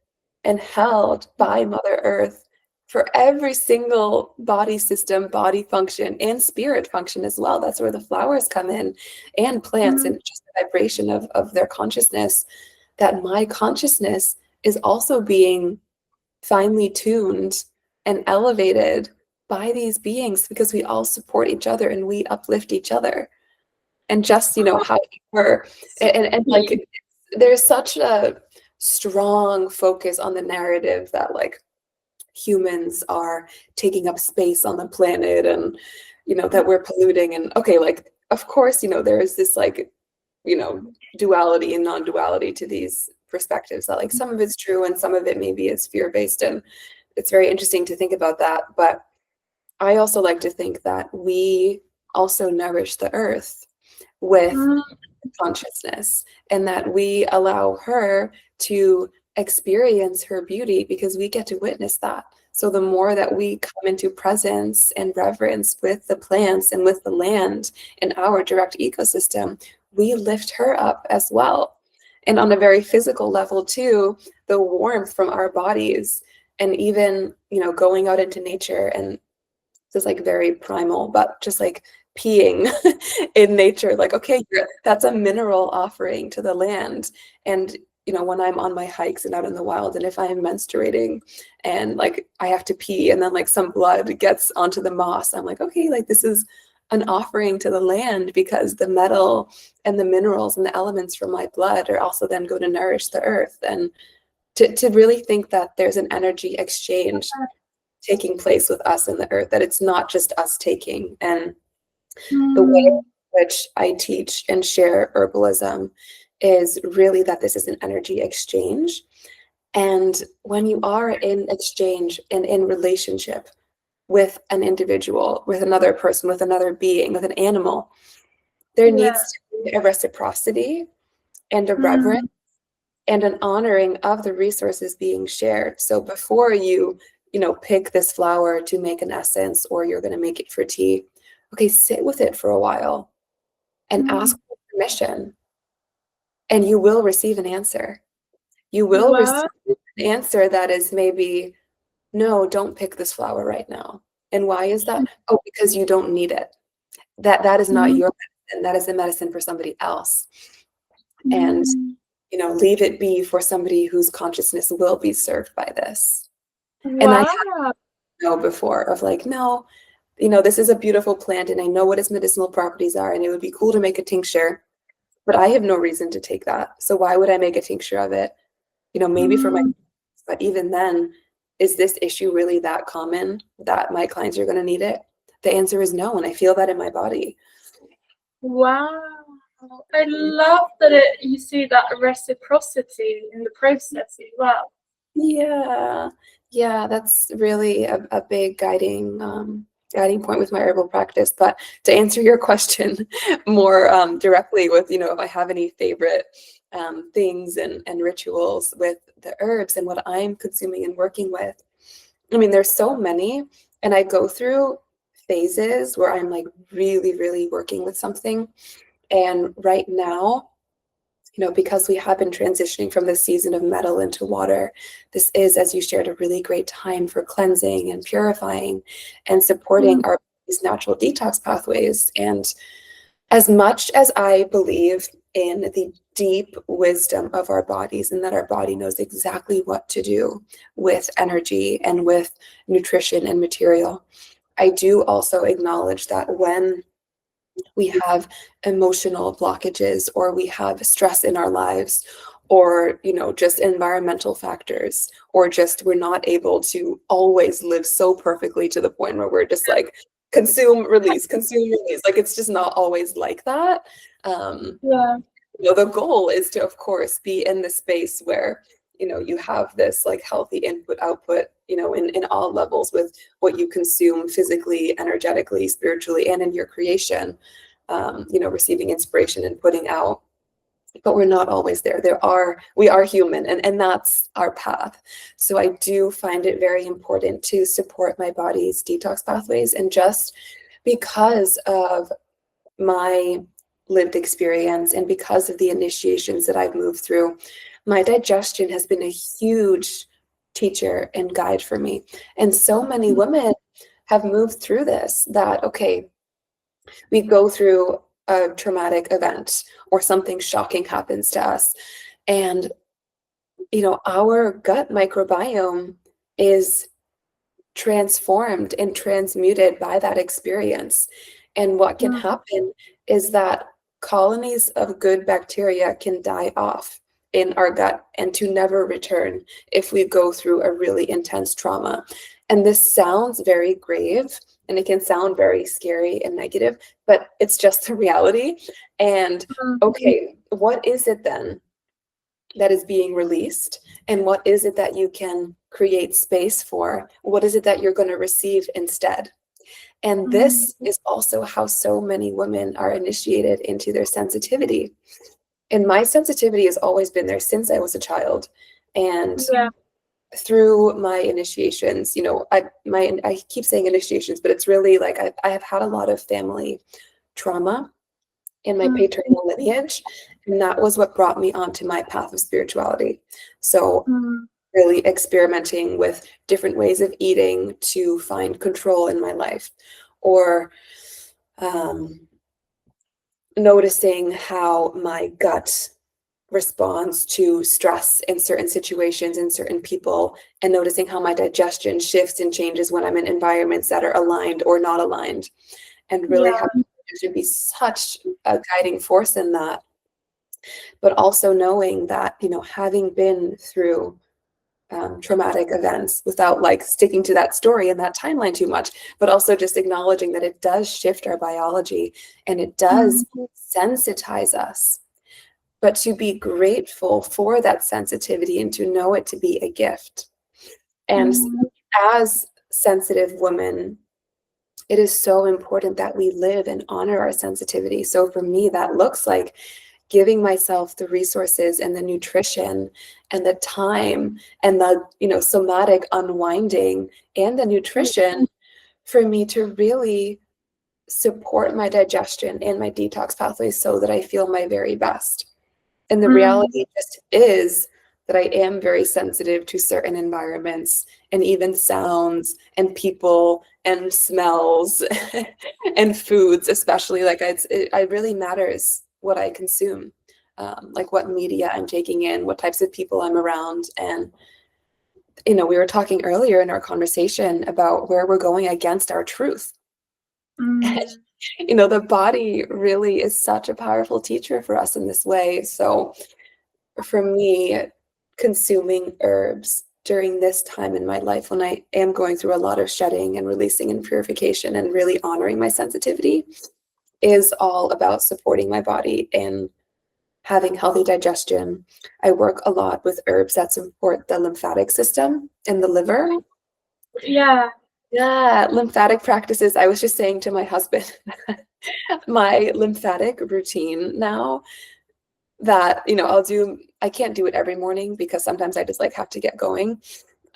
and held by Mother Earth for every single body system, body function, and spirit function as well. That's where the flowers come in, and plants, and just the vibration of their consciousness, that my consciousness is also being finely tuned and elevated by these beings because we all support each other and we uplift each other. And just, how we're, and like, there's such a strong focus on the narrative that like humans are taking up space on the planet and that we're polluting and okay, like of course there is this like duality and non-duality to these perspectives that like some of it's true and some of it maybe is fear-based, and it's very interesting to think about that. But I also like to think that we also nourish the earth with consciousness and that we allow her to experience her beauty because we get to witness that. So the more that we come into presence and reverence with the plants and with the land and our direct ecosystem, we lift her up as well. And on a very physical level too, the warmth from our bodies and even, going out into nature, and this is like very primal, but just like peeing in nature, like, okay, that's a mineral offering to the land. And when I'm on my hikes and out in the wild, and if I'm menstruating and like I have to pee and then like some blood gets onto the moss, I'm like, okay, like this is an offering to the land because the metal and the minerals and the elements from my blood are also then going to nourish the earth. And to really think that there's an energy exchange taking place with us and the earth, that it's not just us taking. And the way in which I teach and share herbalism is really that this is an energy exchange. And when you are in exchange and in relationship with an individual, with another person, with another being, with an animal, there needs to be a reciprocity and a reverence and an honoring of the resources being shared. So before you pick this flower to make an essence, or you're going to make it for tea, okay, sit with it for a while and ask for permission, and you will receive an answer. You will receive an answer that is maybe, no, don't pick this flower right now. And why is that? Oh, because you don't need it. That is not your medicine. That is the medicine for somebody else. And leave it be for somebody whose consciousness will be served by this. And I had know before of like, no, this is a beautiful plant and I know what its medicinal properties are, and it would be cool to make a tincture, but I have no reason to take that. So why would I make a tincture of it? Maybe for my, but even then, is this issue really that common that my clients are going to need it? The answer is no, and I feel that in my body. Wow. I love that you see that reciprocity in the process as well. Yeah, that's really a big guiding point with my herbal practice. But to answer your question more directly with, if I have any favorite things and rituals with the herbs and what I'm consuming and working with, I mean, there's so many, and I go through phases where I'm like really, really working with something. And right now, because we have been transitioning from the season of metal into water, this is, as you shared, a really great time for cleansing and purifying and supporting our body's natural detox pathways. And as much as I believe in the deep wisdom of our bodies and that our body knows exactly what to do with energy and with nutrition and material, I do also acknowledge that when we have emotional blockages, or we have stress in our lives, or just environmental factors, or just we're not able to always live so perfectly to the point where we're just like consume release, like it's just not always like that. The goal is to, of course, be in the space where you have this like healthy input output in all levels with what you consume physically, energetically, spiritually, and in your creation, receiving inspiration and putting out. But we're not always there. We are human, and that's our path. So I do find it very important to support my body's detox pathways. And just because of my lived experience and because of the initiations that I've moved through, my digestion has been a huge teacher and guide for me. And so many women have moved through this, that, okay, we go through a traumatic event or something shocking happens to us, and our gut microbiome is transformed and transmuted by that experience. And what can happen is that colonies of good bacteria can die off in our gut and to never return if we go through a really intense trauma. And this sounds very grave, and it can sound very scary and negative, but it's just the reality. And okay, what is it then that is being released? And what is it that you can create space for? What is it that you're going to receive instead? And this is also how so many women are initiated into their sensitivity. And my sensitivity has always been there since I was a child. And through my initiations, I keep saying initiations, but it's really like I have had a lot of family trauma in my paternal lineage, and that was what brought me onto my path of spirituality. So really experimenting with different ways of eating to find control in my life, or noticing how my gut responds to stress in certain situations in certain people, and noticing how my digestion shifts and changes when I'm in environments that are aligned or not aligned, and really having to be such a guiding force in that. But also knowing that, having been through traumatic events without like sticking to that story and that timeline too much, but also just acknowledging that it does shift our biology and it does sensitize us. But to be grateful for that sensitivity and to know it to be a gift. And as sensitive women, it is so important that we live and honor our sensitivity. So for me, that looks like giving myself the resources and the nutrition and the time and the, somatic unwinding and the nutrition for me to really support my digestion and my detox pathways so that I feel my very best. And the reality just is that I am very sensitive to certain environments and even sounds and people and smells and foods, especially. Like it really matters what I consume, like what media I'm taking in, what types of people I'm around. And, we were talking earlier in our conversation about where we're going against our truth. The body really is such a powerful teacher for us in this way. So for me, consuming herbs during this time in my life when I am going through a lot of shedding and releasing and purification and really honoring my sensitivity is all about supporting my body and having healthy digestion. I work a lot with herbs that support the lymphatic system and the liver. Yeah, lymphatic practices. I was just saying to my husband, my lymphatic routine now that, I can't do it every morning because sometimes I just like have to get going.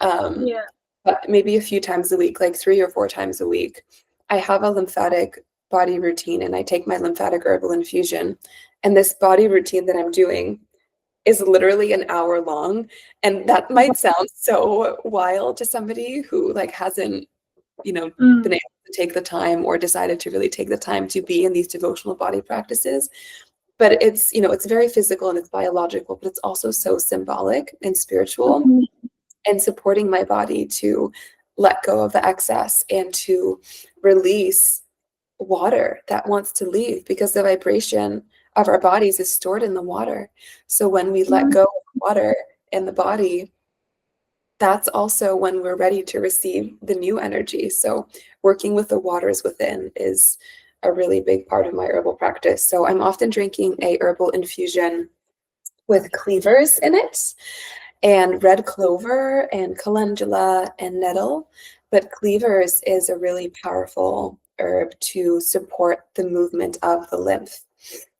But maybe a few times a week, like 3 or 4 times a week, I have a lymphatic body routine and I take my lymphatic herbal infusion. And this body routine that I'm doing is literally an hour long. And that might sound so wild to somebody who like hasn't been able to take the time or decided to really take the time to be in these devotional body practices. But it's, it's very physical and it's biological, but it's also so symbolic and spiritual and supporting my body to let go of the excess and to release water that wants to leave, because the vibration of our bodies is stored in the water. So when we let go of water in the body, that's also when we're ready to receive the new energy. So working with the waters within is a really big part of my herbal practice. So I'm often drinking a herbal infusion with cleavers in it and red clover and calendula and nettle. But cleavers is a really powerful herb to support the movement of the lymph.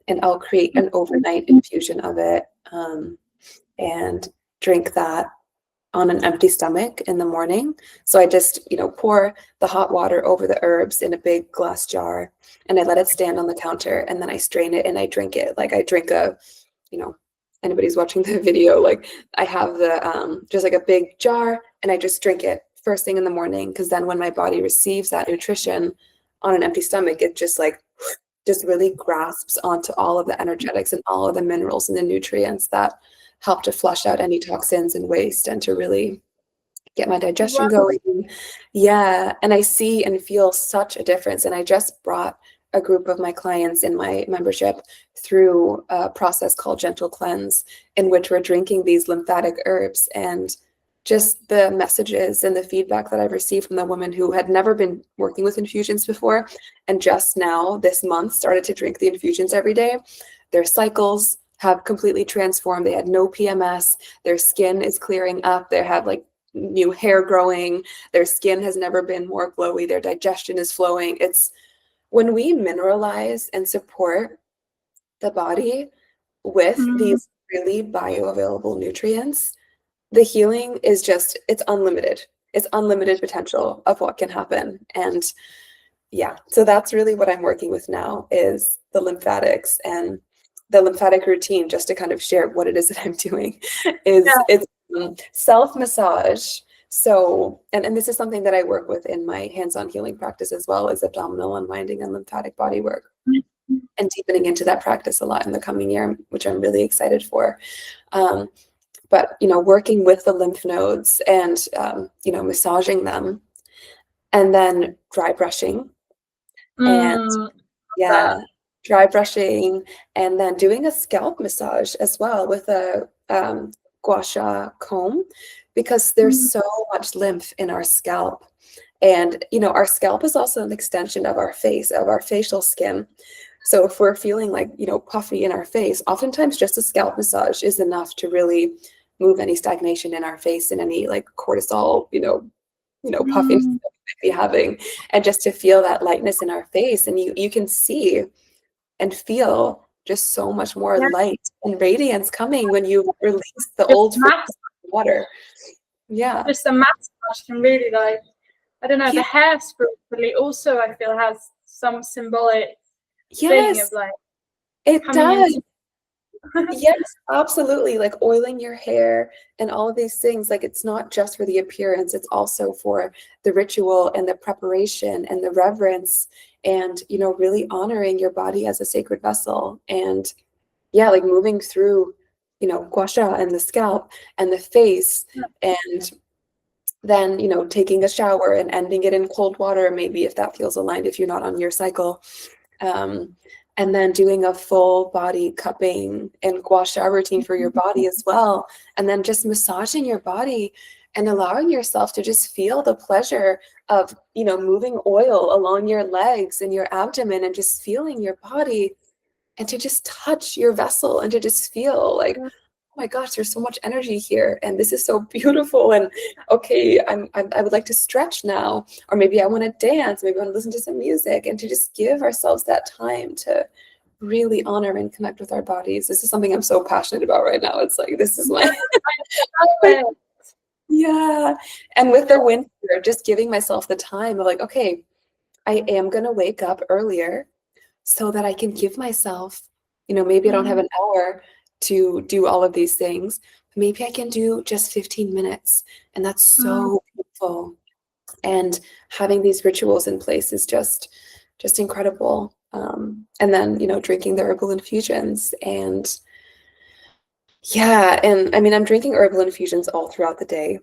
And I'll create an overnight infusion of it and drink that on an empty stomach in the morning. So I just, pour the hot water over the herbs in a big glass jar and I let it stand on the counter and then I strain it and I drink it. Like I drink anybody's watching the video, like I have the, just like a big jar and I just drink it first thing in the morning. Cause then when my body receives that nutrition on an empty stomach, it just really grasps onto all of the energetics and all of the minerals and the nutrients that help to flush out any toxins and waste and to really get my digestion going. Yeah. And I see and feel such a difference. And I just brought a group of my clients in my membership through a process called Gentle Cleanse, in which we're drinking these lymphatic herbs. And just the messages and the feedback that I've received from the women who had never been working with infusions before and just now this month started to drink the infusions every day, their cycles have completely transformed. They had no PMS. Their skin is clearing up. They have like new hair growing. Their skin has never been more glowy. Their digestion is flowing. It's when we mineralize and support the body with these really bioavailable nutrients, the healing is just, it's unlimited. It's unlimited potential of what can happen. And yeah, so that's really what I'm working with now is the lymphatics and the lymphatic routine, just to kind of share what it is that I'm doing is it's self-massage. So, and this is something that I work with in my hands-on healing practice as well as abdominal unwinding and lymphatic body work and deepening into that practice a lot in the coming year, which I'm really excited for. But, working with the lymph nodes and, massaging them and then dry brushing and dry brushing and then doing a scalp massage as well with a gua sha comb because there's so much lymph in our scalp. And, you know, our scalp is also an extension of our face, of our facial skin. So if we're feeling like, you know, puffy in our face, oftentimes just a scalp massage is enough to really move any stagnation in our face and any like cortisol, puffiness that we might be having, and just to feel that lightness in our face. And you can see and feel just so much more light and radiance coming when you release the old water. Yeah. Just a massage can really, like, I don't know, the hair spiritually also, I feel, has some symbolic thing of like, it does. Yes, absolutely. Like oiling your hair and all of these things, like it's not just for the appearance, it's also for the ritual and the preparation and the reverence and, you know, really honoring your body as a sacred vessel. And yeah, like moving through, you know, gua sha and the scalp and the face, and then, you know, taking a shower and ending it in cold water, maybe if that feels aligned, if you're not on your cycle. And then doing a full body cupping and gua sha routine for your body as well. And then just massaging your body and allowing yourself to just feel the pleasure of, you know, moving oil along your legs and your abdomen and just feeling your body, and to just touch your vessel and to just feel like, oh my gosh, there's so much energy here and this is so beautiful. And okay, I would like to stretch now, or maybe I want to dance, maybe I want to listen to some music, and to just give ourselves that time to really honor and connect with our bodies. This is something I'm so passionate about right now. It's like, this is my yeah. And with the winter, just giving myself the time of like, okay, I am going to wake up earlier so that I can give myself, you know, maybe I don't have an hour to do all of these things. Maybe I can do just 15 minutes. And that's so beautiful. And having these rituals in place is just incredible. And then, you know, drinking the herbal infusions. And yeah, and I mean, I'm drinking herbal infusions all throughout the day,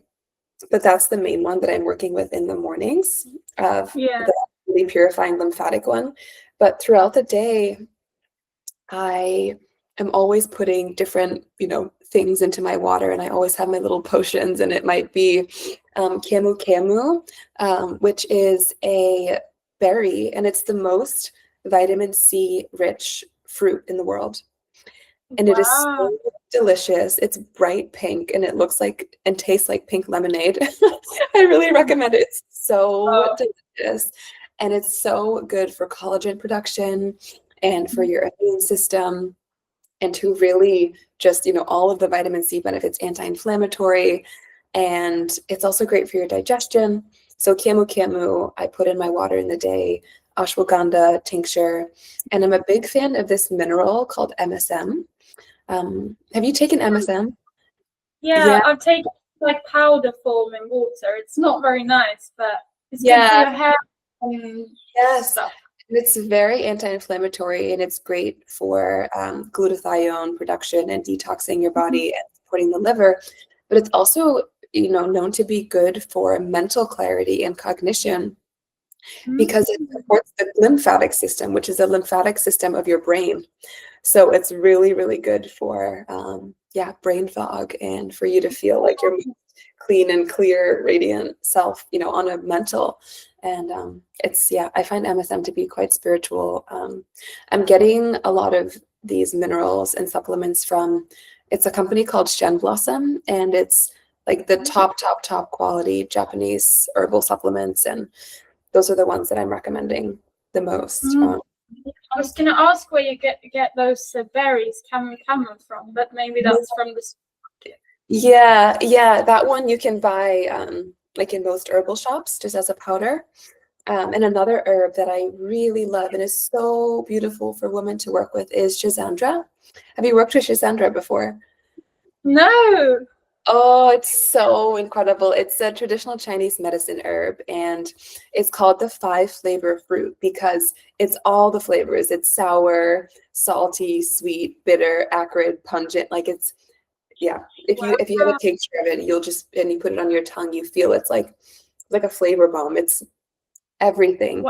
but that's the main one that I'm working with in the mornings of the really purifying lymphatic one. But throughout the day, I am always putting different, you know, things into my water, and I always have my little potions, and it might be camu camu, which is a berry, and it's the most vitamin C rich fruit in the world. And it is so delicious. It's bright pink, and it looks like and tastes like pink lemonade. I really recommend it. It's so delicious. And it's so good for collagen production and for your immune system, and to really just, you know, all of the vitamin C benefits, anti-inflammatory, and it's also great for your digestion. So camu camu, I put in my water in the day, ashwagandha tincture, and I'm a big fan of this mineral called MSM. Have you taken MSM? Yeah, I've taken like powder form in water. It's not very nice, but it's good for your hair and stuff. It's very anti-inflammatory, and it's great for glutathione production and detoxing your body and supporting the liver. But it's also, you know, known to be good for mental clarity and cognition, because it supports the lymphatic system, which is the lymphatic system of your brain. So it's really, really good for brain fog, and for you to feel like your clean and clear, radiant self, you know, on a mental. And I find MSM to be quite spiritual. I'm getting a lot of these minerals and supplements from, it's a company called Shen Blossom, and it's like the top quality Japanese herbal supplements, and those are the ones that I'm recommending the most. I was going to ask where you get those berries camu from, but maybe that's from the supermarket. Yeah, that one you can buy like in most herbal shops, just as a powder. And another herb that I really love and is so beautiful for women to work with is Schisandra. Have you worked with Schisandra before? No. Oh, it's so incredible. It's a traditional Chinese medicine herb, and it's called the 5-flavor fruit because it's all the flavors. It's sour, salty, sweet, bitter, acrid, pungent. Like it's, if you have a tincture of it, and you put it on your tongue, you feel it's like a flavor bomb. It's everything.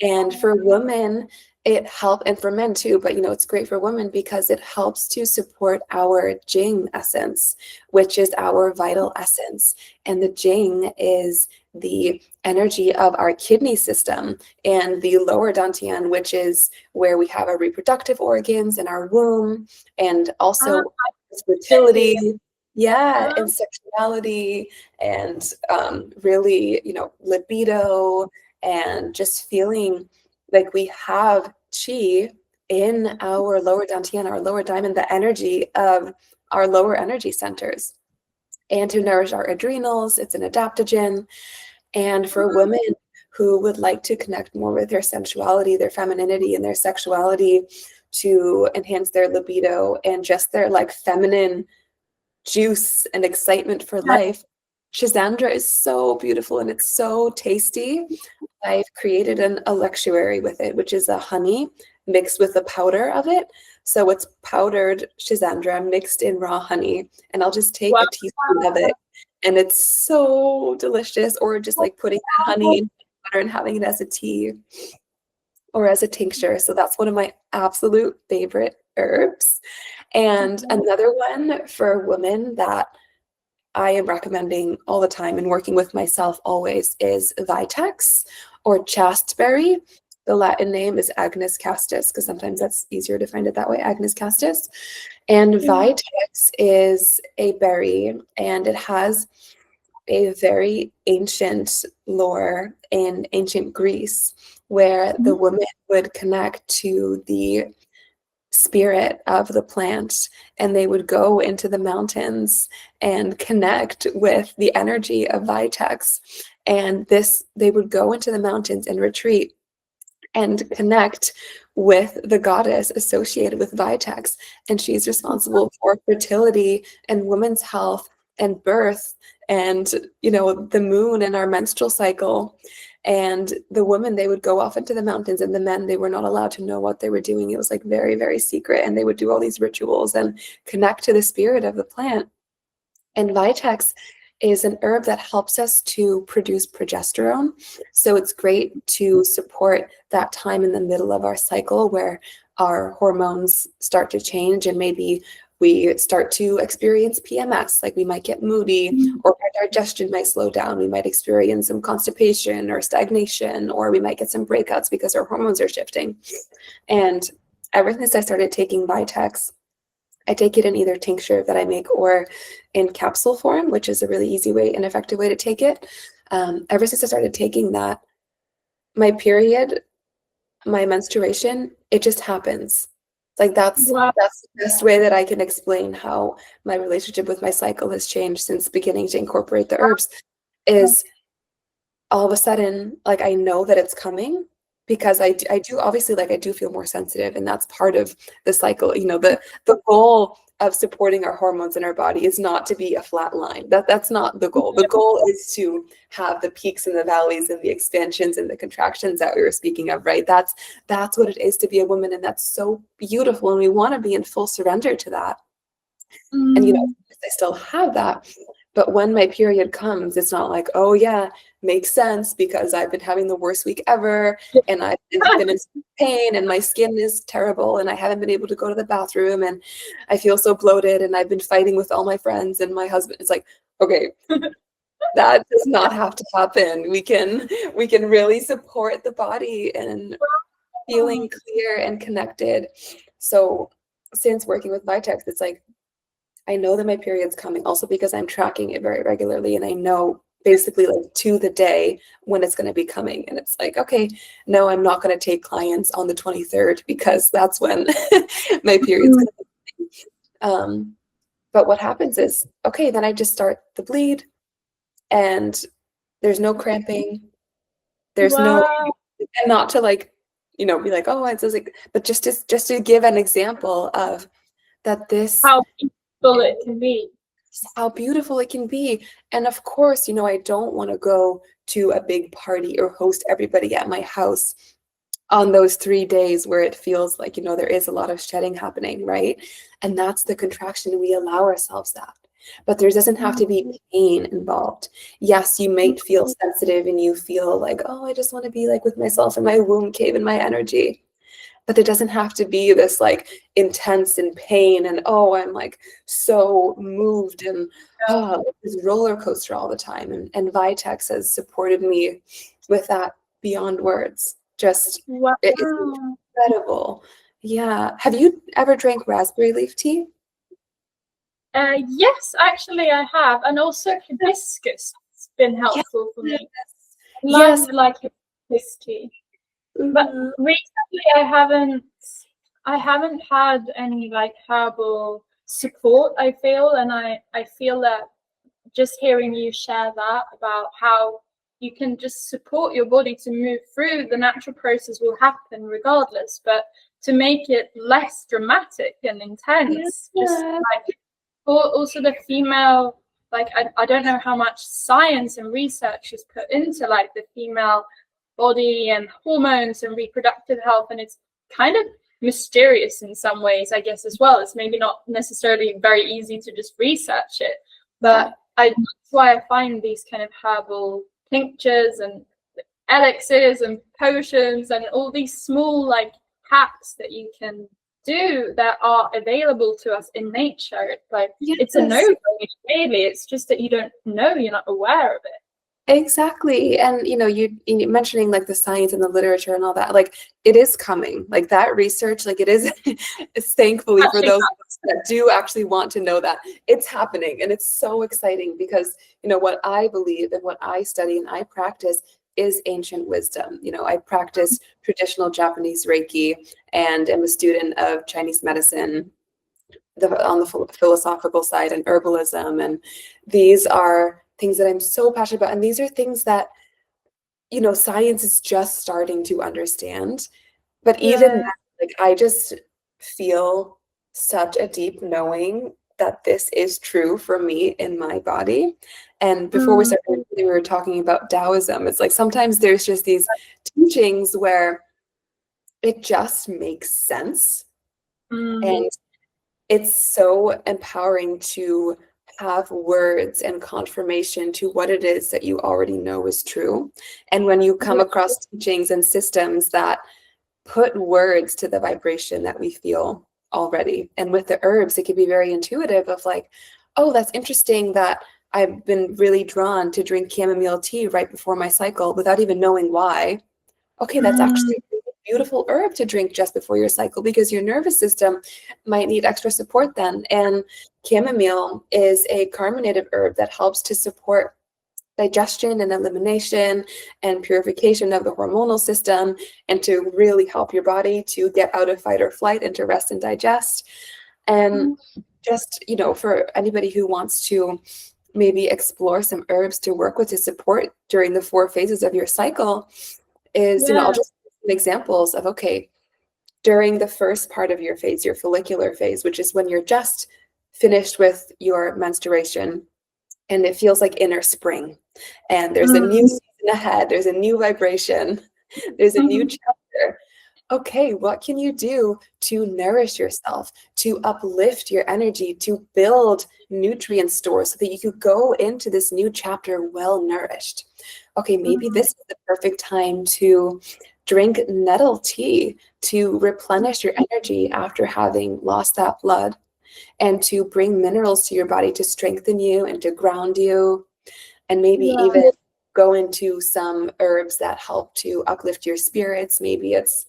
And for women, it helps, and for men too, but it's great for women because it helps to support our Jing essence, which is our vital essence. And the Jing is the energy of our kidney system, and the lower dantian, which is where we have our reproductive organs and our womb, and also fertility, and sexuality, and really, libido, and just feeling like we have chi in our lower dantian, our lower diamond, the energy of our lower energy centers, and to nourish our adrenals. It's an adaptogen. And for women who would like to connect more with their sensuality, their femininity, and their sexuality, to enhance their libido and just their like feminine juice and excitement for life, Schisandra is so beautiful and it's so tasty. I've created an electuary with it, which is a honey mixed with the powder of it. So it's powdered Schisandra mixed in raw honey, and I'll just take a teaspoon of it, and it's so delicious. Or just like putting that honey in butter and having it as a tea or as a tincture. So that's one of my absolute favorite herbs. And another one for women that I am recommending all the time and working with myself always is Vitex or chasteberry. The Latin name is Agnus castus, because sometimes that's easier to find it that way, Agnus castus. And Vitex is a berry, and it has a very ancient lore in ancient Greece, where the women would connect to the spirit of the plant, and they would go into the mountains and connect with the energy of Vitex. And they would go into the mountains and retreat and connect with the goddess associated with Vitex. And she's responsible for fertility and women's health and birth and, the moon and our menstrual cycle. And the women, they would go off into the mountains, and the men, they were not allowed to know what they were doing. It was like very, very secret. And they would do all these rituals and connect to the spirit of the plant. And Vitex is an herb that helps us to produce progesterone. So it's great to support that time in the middle of our cycle where our hormones start to change, and maybe we start to experience PMS, like we might get moody, or our digestion might slow down. We might experience some constipation or stagnation, or we might get some breakouts because our hormones are shifting. And ever since I started taking Vitex, I take it in either tincture that I make or in capsule form, which is a really easy way and effective way to take it. Ever since I started taking that, my period, my menstruation, it just happens. Like that's the best way that I can explain how my relationship with my cycle has changed since beginning to incorporate the herbs. Is all of a sudden, like, I know that it's coming, because I do obviously, like, I do feel more sensitive, and that's part of the cycle. The goal of supporting our hormones in our body is not to be a flat line. That's not the goal. The goal is to have the peaks and the valleys and the expansions and the contractions that we were speaking of, right? That's what it is to be a woman, and that's so beautiful, and we want to be in full surrender to that. And I still have that. But when my period comes, it's not like, oh yeah, makes sense because I've been having the worst week ever, and I've been in pain, and my skin is terrible, and I haven't been able to go to the bathroom, and I feel so bloated, and I've been fighting with all my friends and my husband. It's like, okay, that does not have to happen. We can really support the body and feeling clear and connected. So since working with Vitex, it's like, I know that my period's coming, also because I'm tracking it very regularly, and I know basically like to the day when it's going to be coming. And it's like, okay, no, I'm not going to take clients on the 23rd because that's when my period's going to be coming. But what happens is, okay, then I just start the bleed, and there's no cramping. There's no, and not to like, be like, oh, it's like, but just to give an example of that, this it can be, how beautiful it can be. And of course, I don't want to go to a big party or host everybody at my house on those 3 days where it feels like, there is a lot of shedding happening, right? And that's the contraction. We allow ourselves that. But there doesn't have to be pain involved. Yes, you may feel sensitive and you feel like, oh, I just want to be like with myself in my womb cave and my energy. but it doesn't have to be this like intense and pain and oh, I'm like so moved and this roller coaster all the time. And Vitex has supported me with that beyond words. Just Wow. it is incredible. Yeah. Have you ever drank raspberry leaf tea? Yes, actually I have, and also hibiscus has been helpful for me. Yes. Like hibiscus tea. But recently I haven't had any like herbal support, I feel, and I feel that just hearing you share that about how you can just support your body to move through, the natural process will happen regardless, but to make it less dramatic and intense, just like also the female, like I don't know how much science and research is put into like the female body and hormones and reproductive health, and it's kind of mysterious in some ways, I guess, as well. It's maybe not necessarily very easy to just research it, but that's why I find these kind of herbal tinctures and elixirs and potions and all these small like hacks that you can do that are available to us in nature. It's like it's a no-brainer, really. It's just that you don't know, you're not aware of it. Exactly. And you mentioning like the science and the literature and all that, like it is coming, like that research, like it is it's thankfully for those that do actually want to know that it's happening. And it's so exciting because what I believe and what I study and I practice is ancient wisdom. I practice traditional Japanese Reiki and am a student of Chinese medicine on the philosophical side and herbalism. And these are things that I'm so passionate about. And these are things that, science is just starting to understand. But even that, like, I just feel such a deep knowing that this is true for me in my body. And before we started, we were talking about Taoism. It's like sometimes there's just these teachings where it just makes sense. And it's so empowering to have words and confirmation to what it is that you already know is true. And when you come across teachings and systems that put words to the vibration that we feel already. And with the herbs, it can be very intuitive of like, oh, that's interesting that I've been really drawn to drink chamomile tea right before my cycle without even knowing why. Okay, that's actually a beautiful herb to drink just before your cycle because your nervous system might need extra support then. And chamomile is a carbonated herb that helps to support digestion and elimination and purification of the hormonal system and to really help your body to get out of fight or flight and to rest and digest. And just, for anybody who wants to maybe explore some herbs to work with to support during the 4 phases of your cycle is, I'll just give some examples of, okay, during the first part of your phase, your follicular phase, which is when you're just finished with your menstruation and it feels like inner spring and there's a new season ahead, there's a new vibration, there's a new chapter. Okay, what can you do to nourish yourself, to uplift your energy, to build nutrient stores so that you could go into this new chapter well nourished? Okay, maybe this is the perfect time to drink nettle tea to replenish your energy after having lost that blood and to bring minerals to your body to strengthen you and to ground you. And maybe even go into some herbs that help to uplift your spirits. Maybe it's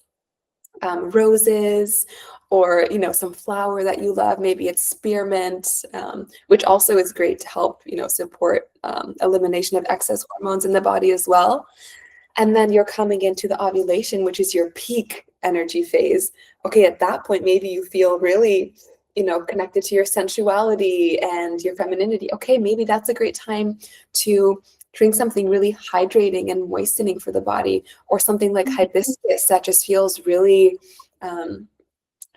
roses or, some flower that you love. Maybe it's spearmint, which also is great to help, support elimination of excess hormones in the body as well. And then you're coming into the ovulation, which is your peak energy phase. Okay, at that point, maybe you feel really, connected to your sensuality and your femininity. Okay, maybe that's a great time to drink something really hydrating and moistening for the body, or something like hibiscus that just feels really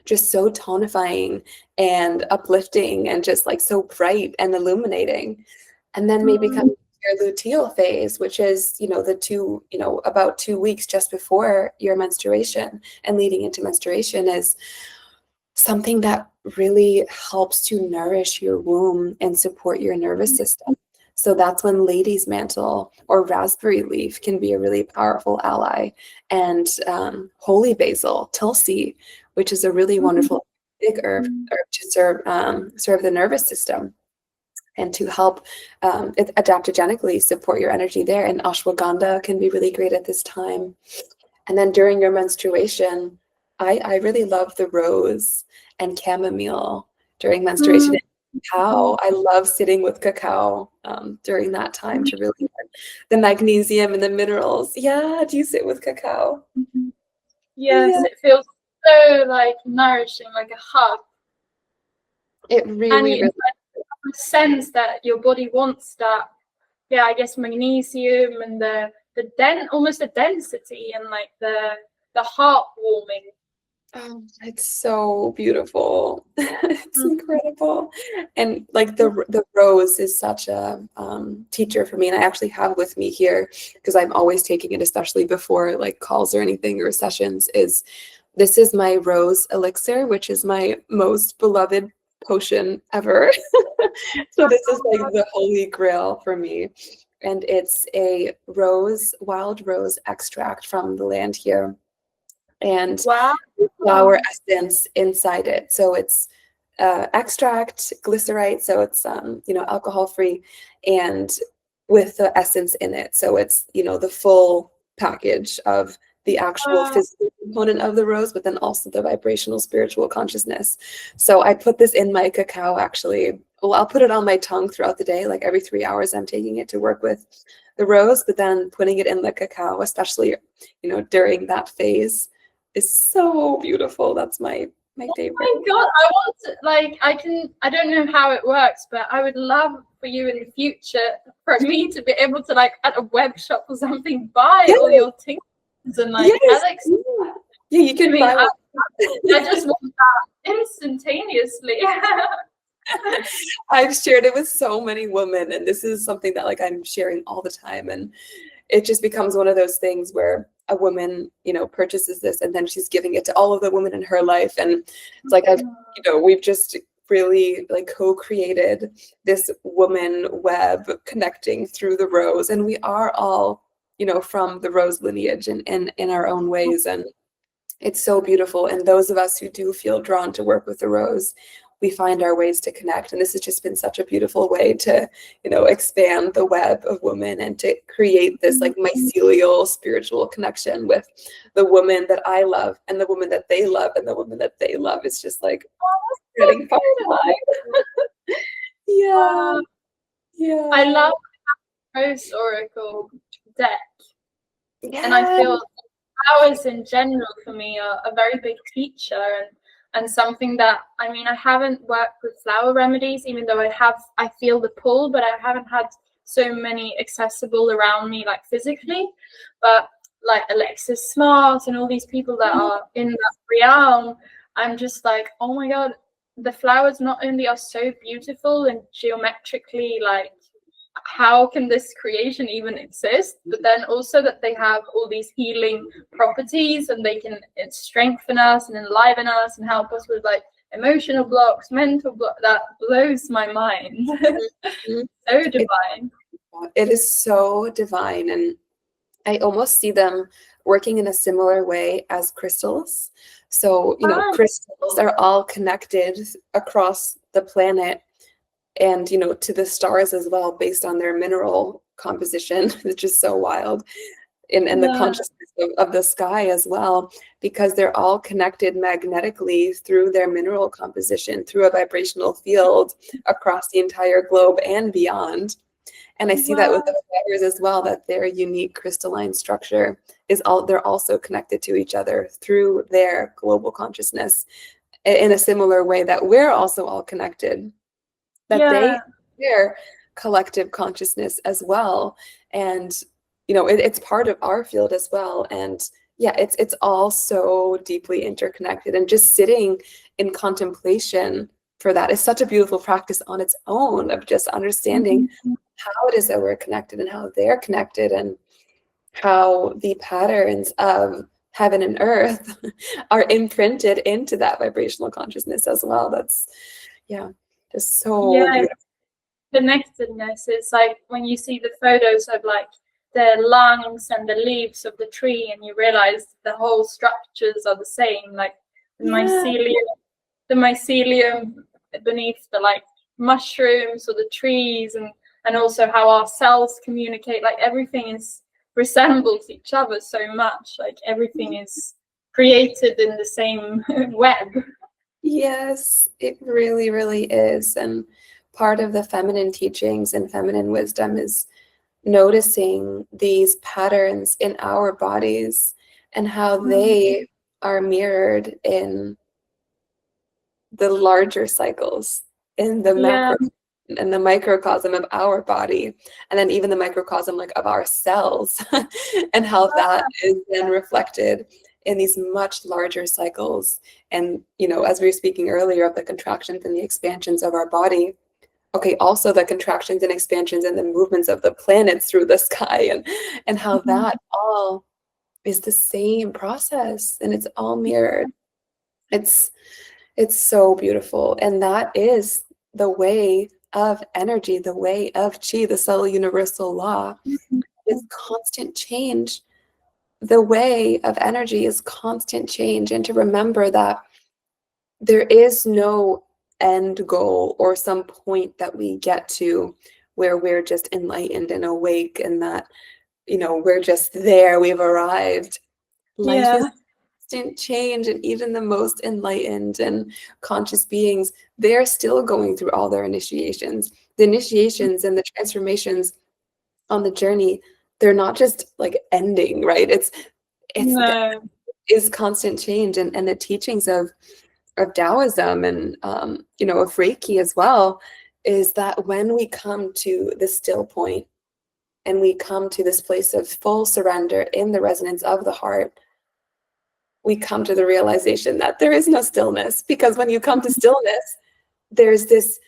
just so tonifying and uplifting and just like so bright and illuminating. And then maybe come your luteal phase, which is, about 2 weeks just before your menstruation and leading into menstruation, is something that really helps to nourish your womb and support your nervous system. So that's when lady's mantle or raspberry leaf can be a really powerful ally. And holy basil, Tulsi, which is a really wonderful big herb to serve the nervous system and to help adaptogenically support your energy there. And ashwagandha can be really great at this time. And then during your menstruation, I really love the rose and chamomile during menstruation. Cacao, I love sitting with cacao during that time to really get the magnesium and the minerals. Yeah, do you sit with cacao? Yes, Yeah. it feels so like nourishing, like a hug. It And really, you really have a sense that your body wants that, yeah, I guess magnesium and almost the density and like the heartwarming. Oh, it's so beautiful. It's incredible. And like the rose is such a teacher for me. And I actually have with me here, because I'm always taking it, especially before like calls or anything or sessions, this is my rose elixir, which is my most beloved potion ever. So this is like the holy grail for me. And it's a wild rose extract from the land here. And Wow. flower essence inside it. So it's extract, glycerite, so it's alcohol free, and with the essence in it. So it's the full package of the actual physical component of the rose, but then also the vibrational spiritual consciousness. So I put this in my cacao actually. Well, I'll put it on my tongue throughout the day, like every 3 hours I'm taking it to work with the rose, but then putting it in the cacao, especially during that phase, is so beautiful. That's my favorite. Oh my God, I want to I don't know how it works, but I would love for you in the future for me to be able to like at a web shop or something buy all your tinctures and like Alex. Yeah, you can buy one. I just want that instantaneously. I've shared it with so many women, and this is something that like I'm sharing all the time, and it just becomes one of those things where a woman, purchases this and then she's giving it to all of the women in her life. And it's like, we've just really like co-created this woman web connecting through the rose. And we are all, from the rose lineage and in our own ways. And it's so beautiful. And those of us who do feel drawn to work with the rose, we find our ways to connect. And this has just been such a beautiful way to, expand the web of women and to create this like mycelial spiritual connection with the woman that I love and the woman that they love and the woman that they love. It's just like getting firefly. Yeah. Yeah. I love the Rose Oracle deck. Yeah. And I feel flowers in general for me are a very big teacher and something that, I mean, I haven't worked with flower remedies, even though I feel the pull, but I haven't had so many accessible around me, like physically. But like Alexis Smart and all these people that are in that realm, I'm just like, oh my God, the flowers not only are so beautiful and geometrically like, how can this creation even exist, but then also that they have all these healing properties and they can strengthen us and enliven us and help us with like emotional blocks, mental blocks. That blows my mind. So divine. It is so divine, and I almost see them working in a similar way as crystals. So crystals are all connected across the planet and to the stars as well, based on their mineral composition, which is so wild, and the consciousness of the sky as well, because they're all connected magnetically through their mineral composition, through a vibrational field across the entire globe and beyond. And I see that with the flowers as well, that their unique crystalline structure they're also connected to each other through their global consciousness in a similar way that we're also all connected, that they their collective consciousness as well. And it's part of our field as well. And yeah, it's all so deeply interconnected, and just sitting in contemplation for that is such a beautiful practice on its own, of just understanding how it is that we're connected and how they're connected, and how the patterns of heaven and earth are imprinted into that vibrational consciousness as well. That's just so beautiful. interconnectedness. It's like when you see the photos of like the lungs and the leaves of the tree, and you realize the whole structures are the same, like the mycelium beneath the like mushrooms or the trees, and also how our cells communicate. Like everything is resembles each other so much. Like everything is created in the same web. Yes, it really, really is. And part of the feminine teachings and feminine wisdom is noticing these patterns in our bodies and how they are mirrored in the larger cycles, in the macro and the microcosm of our body, and then even the microcosm like of our cells, and how that is then reflected in these much larger cycles. And as we were speaking earlier of the contractions and the expansions of our body, okay, also the contractions and expansions and the movements of the planets through the sky, and how that all is the same process, and it's all mirrored. It's so beautiful. And that is the way of energy, the way of chi, the subtle universal law, is constant change. The way of energy is constant change. And to remember that there is no end goal or some point that we get to where we're just enlightened and awake, and that, we're just there, we've arrived. Life is constant change, and even the most enlightened and conscious beings, they're still going through all their initiations. The initiations and the transformations on the journey, they're not just like ending, right? It's is constant change. And the teachings of Taoism and of Reiki as well, is that when we come to the still point and we come to this place of full surrender in the resonance of the heart, we come to the realization that there is no stillness, because when you come to stillness, there's this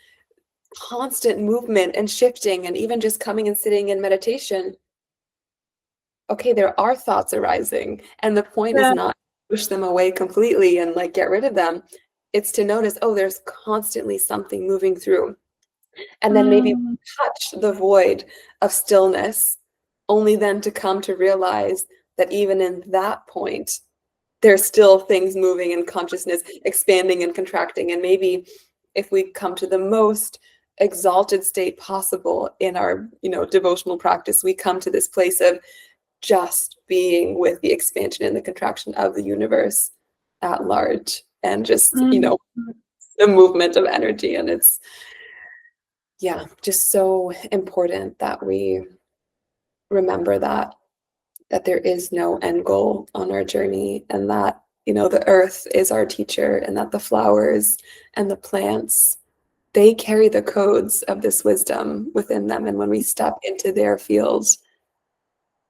constant movement and shifting. And even just coming and sitting in meditation, okay, there are thoughts arising, and the point is not to push them away completely and like get rid of them. It's to notice, oh, there's constantly something moving through, and then maybe touch the void of stillness, only then to come to realize that even in that point, there's still things moving in consciousness, expanding and contracting. And maybe if we come to the most exalted state possible in our, devotional practice, we come to this place of just being with the expansion and the contraction of the universe at large, and just, the movement of energy. And it's, just so important that we remember that there is no end goal on our journey, and that, the earth is our teacher, and that the flowers and the plants, they carry the codes of this wisdom within them. And when we step into their fields,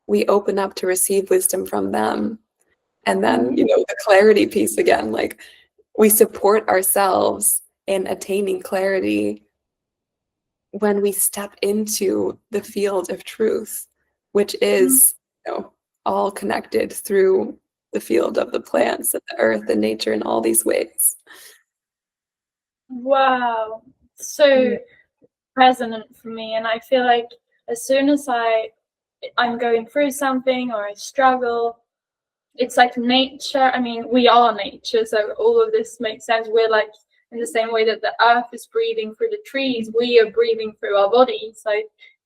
we open up to receive wisdom from them. And then, the clarity piece again, like we support ourselves in attaining clarity when we step into the field of truth, which is, all connected through the field of the plants and the earth and nature in all these ways. Wow, so resonant for me. And I feel like as soon as I'm going through something or I struggle, it's like nature. I mean, we are nature, so all of this makes sense. We're like, in the same way that the earth is breathing through the trees, we are breathing through our bodies. So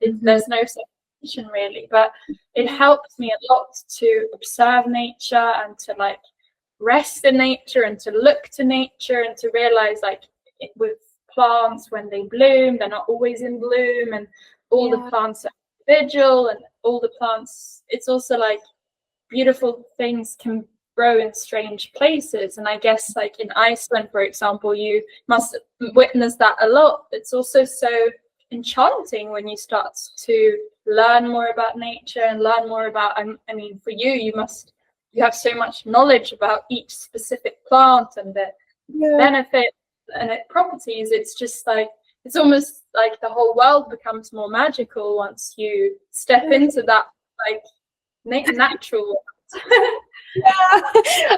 there's no separation really, but it helps me a lot to observe nature and to like rest in nature and to look to nature and to realize, like, with plants, when they bloom, they're not always in bloom, and all the plants are individual, and all the plants, it's also like beautiful things can grow in strange places. And I guess like in Iceland, for example, you must witness that a lot. It's also so enchanting when you start to learn more about nature and learn more about, I mean, for you have so much knowledge about each specific plant and the benefits and its properties. It's just like, it's almost like the whole world becomes more magical once you step into that like natural world.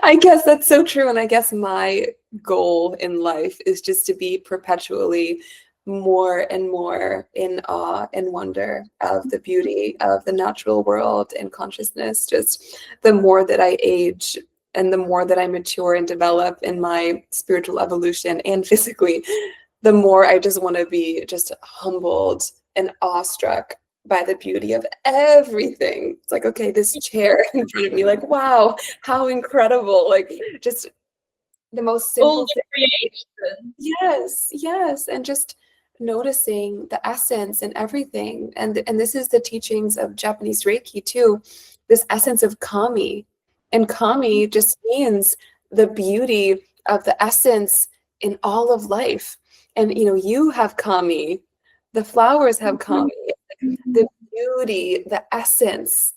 I guess that's so true. And I guess my goal in life is just to be perpetually more and more in awe and wonder of the beauty of the natural world and consciousness. Just the more that I age and the more that I mature and develop in my spiritual evolution and physically, the more I just want to be just humbled and awestruck by the beauty of everything. It's like, okay, this chair in front of me, like, wow, how incredible. Like, just the most simple All the creation. Yes. And just noticing the essence and everything. And this is the teachings of Japanese Reiki too, this essence of kami. And kami just means the beauty of the essence in all of life. And you have kami, the flowers have kami, the beauty, the essence.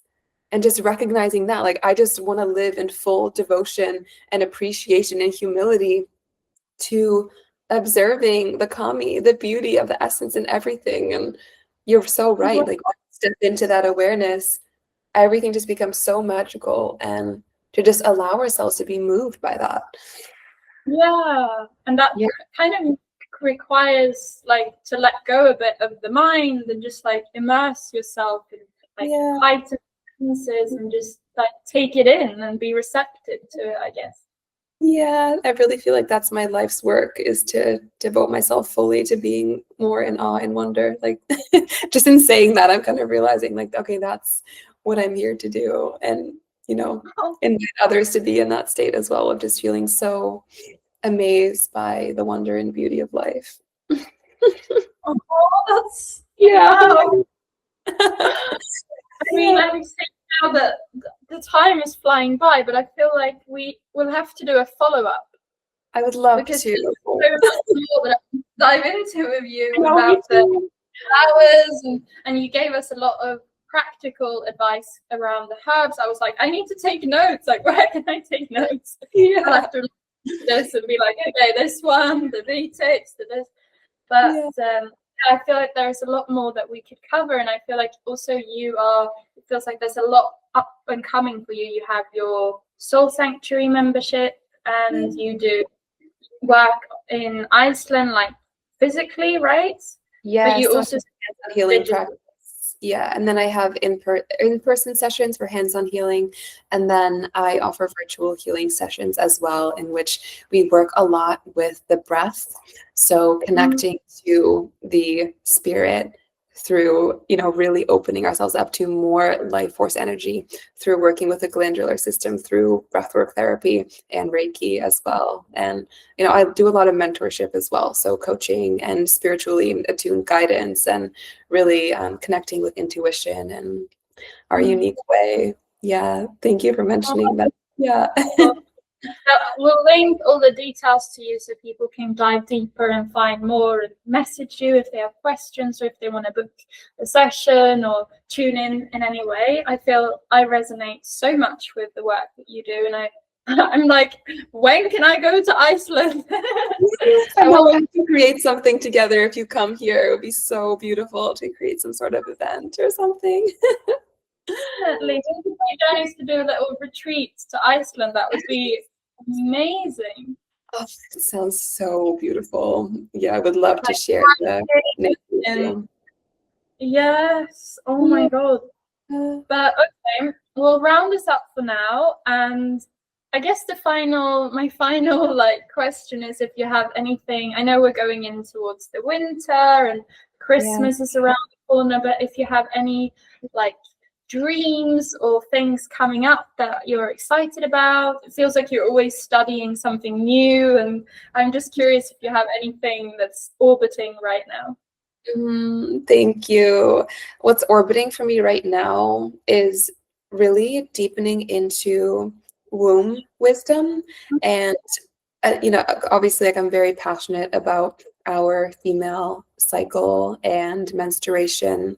And just recognizing that, like, I just want to live in full devotion and appreciation and humility to observing the kami, the beauty of the essence in everything. And you're so right. Like, when you step into that awareness, everything just becomes so magical, and to just allow ourselves to be moved by that. Yeah. And that kind of requires like to let go a bit of the mind and just like immerse yourself in like heightened senses and just like take it in and be receptive to it, I guess. Yeah, I really feel like that's my life's work, is to devote myself fully to being more in awe and wonder. Like, just in saying that, I'm kind of realizing, like, okay, that's what I'm here to do. And, invite others to be in that state as well, of just feeling so amazed by the wonder and beauty of life. Oh, that's wow. I mean, I'm saying now that the time is flying by, but I feel like we will have to do a follow-up. I would love because to. there's so much more that I can dive into with you about the flowers, and you gave us a lot of practical advice around the herbs. I was like, I need to take notes. Like, where can I take notes? I'll have to look at this and be like, okay, this one, the V-tips, the this. But I feel like there's a lot more that we could cover, and I feel like also it feels like there's a lot up and coming for you. You have your Soul Sanctuary membership, and you do work in Iceland, like physically, right? Yeah, but you also healing practice. Yeah, and then I have in-person sessions for hands-on healing, and then I offer virtual healing sessions as well, in which we work a lot with the breath. So connecting to the spirit through, really opening ourselves up to more life force energy through working with the glandular system, through breathwork therapy and Reiki as well. And, I do a lot of mentorship as well. So coaching and spiritually attuned guidance, and really connecting with intuition and our unique way. Yeah. Thank you for mentioning that. Yeah. We'll link all the details to you so people can dive deeper and find more and message you if they have questions or if they want to book a session or tune in any way. I feel I resonate so much with the work that you do, and I'm like, when can I go to Iceland? I want to create something together. If you come here, it would be so beautiful to create some sort of event or something. Definitely. I used to do a little retreat to Iceland. That would be amazing. Oh, it sounds so beautiful. Yeah, I would love to share the Yes. Oh my God. But okay, we'll round this up for now. And I guess my final like question is if you have anything. I know we're going in towards the winter and Christmas is around the corner, but if you have any like dreams or things coming up that you're excited about. It feels like you're always studying something new, and I'm just curious if you have anything that's orbiting right now. Thank you. What's orbiting for me right now is really deepening into womb wisdom. And obviously, like, I'm very passionate about our female cycle and menstruation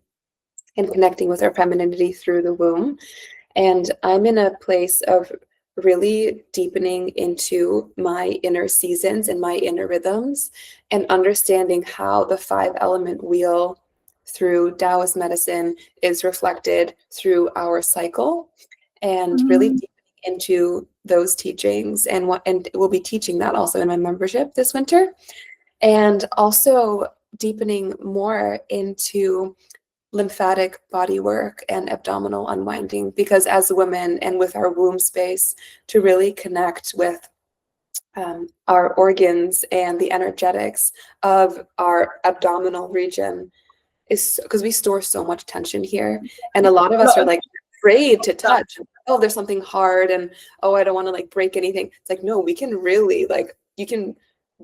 and connecting with our femininity through the womb. And I'm in a place of really deepening into my inner seasons and my inner rhythms, and understanding how the 5-element wheel through Taoist medicine is reflected through our cycle, and really deepening into those teachings. And we'll be teaching that also in my membership this winter. And also deepening more into lymphatic body work and abdominal unwinding, because as women and with our womb space, to really connect with our organs and the energetics of our abdominal region is because we store so much tension here. And a lot of us are like afraid to touch. Oh, there's something hard, and oh, I don't want to like break anything. It's like, no, we can really like, you can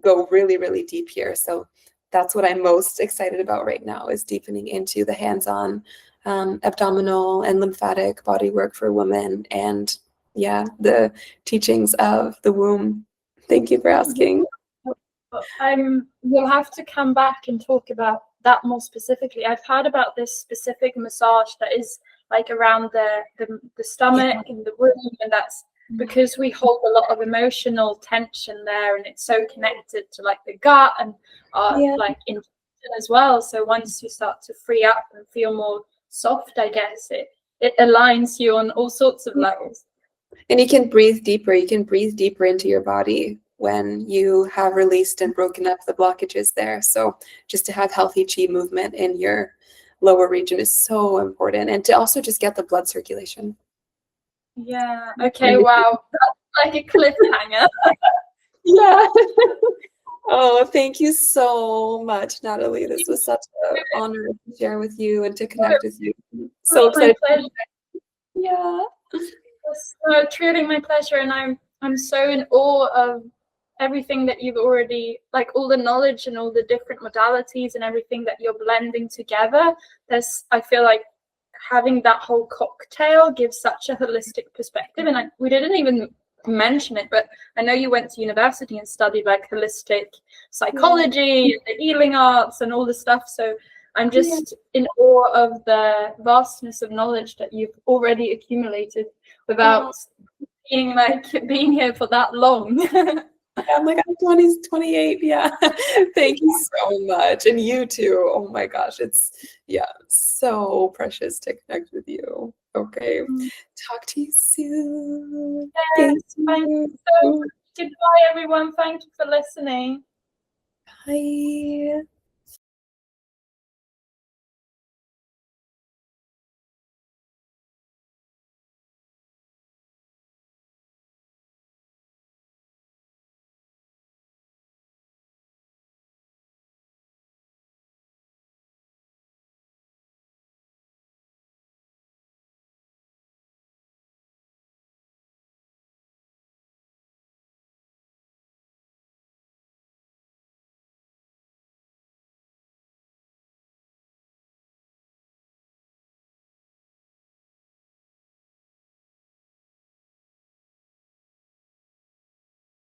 go really, really deep here. So that's what I'm most excited about right now, is deepening into the hands-on abdominal and lymphatic body work for women, and yeah, the teachings of the womb. Thank you for asking. We'll have to come back and talk about that more specifically. I've heard about this specific massage that is like around the stomach and the womb, and that's because we hold a lot of emotional tension there, and it's so connected to like the gut and like intuition as well. So once you start to free up and feel more soft, I guess it aligns you on all sorts of levels. And you can breathe deeper. You can breathe deeper into your body when you have released and broken up the blockages there. So just to have healthy chi movement in your lower region is so important. And to also just get the blood circulation. Yeah. Okay. Wow. That's like a cliffhanger. Yeah. Oh, thank you so much, Natalie. This was such an honor to share with you and to connect with you. So excited. Yeah. It's truly my pleasure, and I'm so in awe of everything that you've already, like all the knowledge and all the different modalities and everything that you're blending together. I feel like having that whole cocktail gives such a holistic perspective. And we didn't even mention it, but I know you went to university and studied like holistic psychology, the healing arts and all the stuff. So I'm just in awe of the vastness of knowledge that you've already accumulated without being here for that long. I'm like, I'm 28. Yeah. Thank you so much. And you too. Oh my gosh. It's so precious to connect with you. Okay. Talk to you soon. Yes, thank you so much. Goodbye, everyone. Thank you for listening. Bye.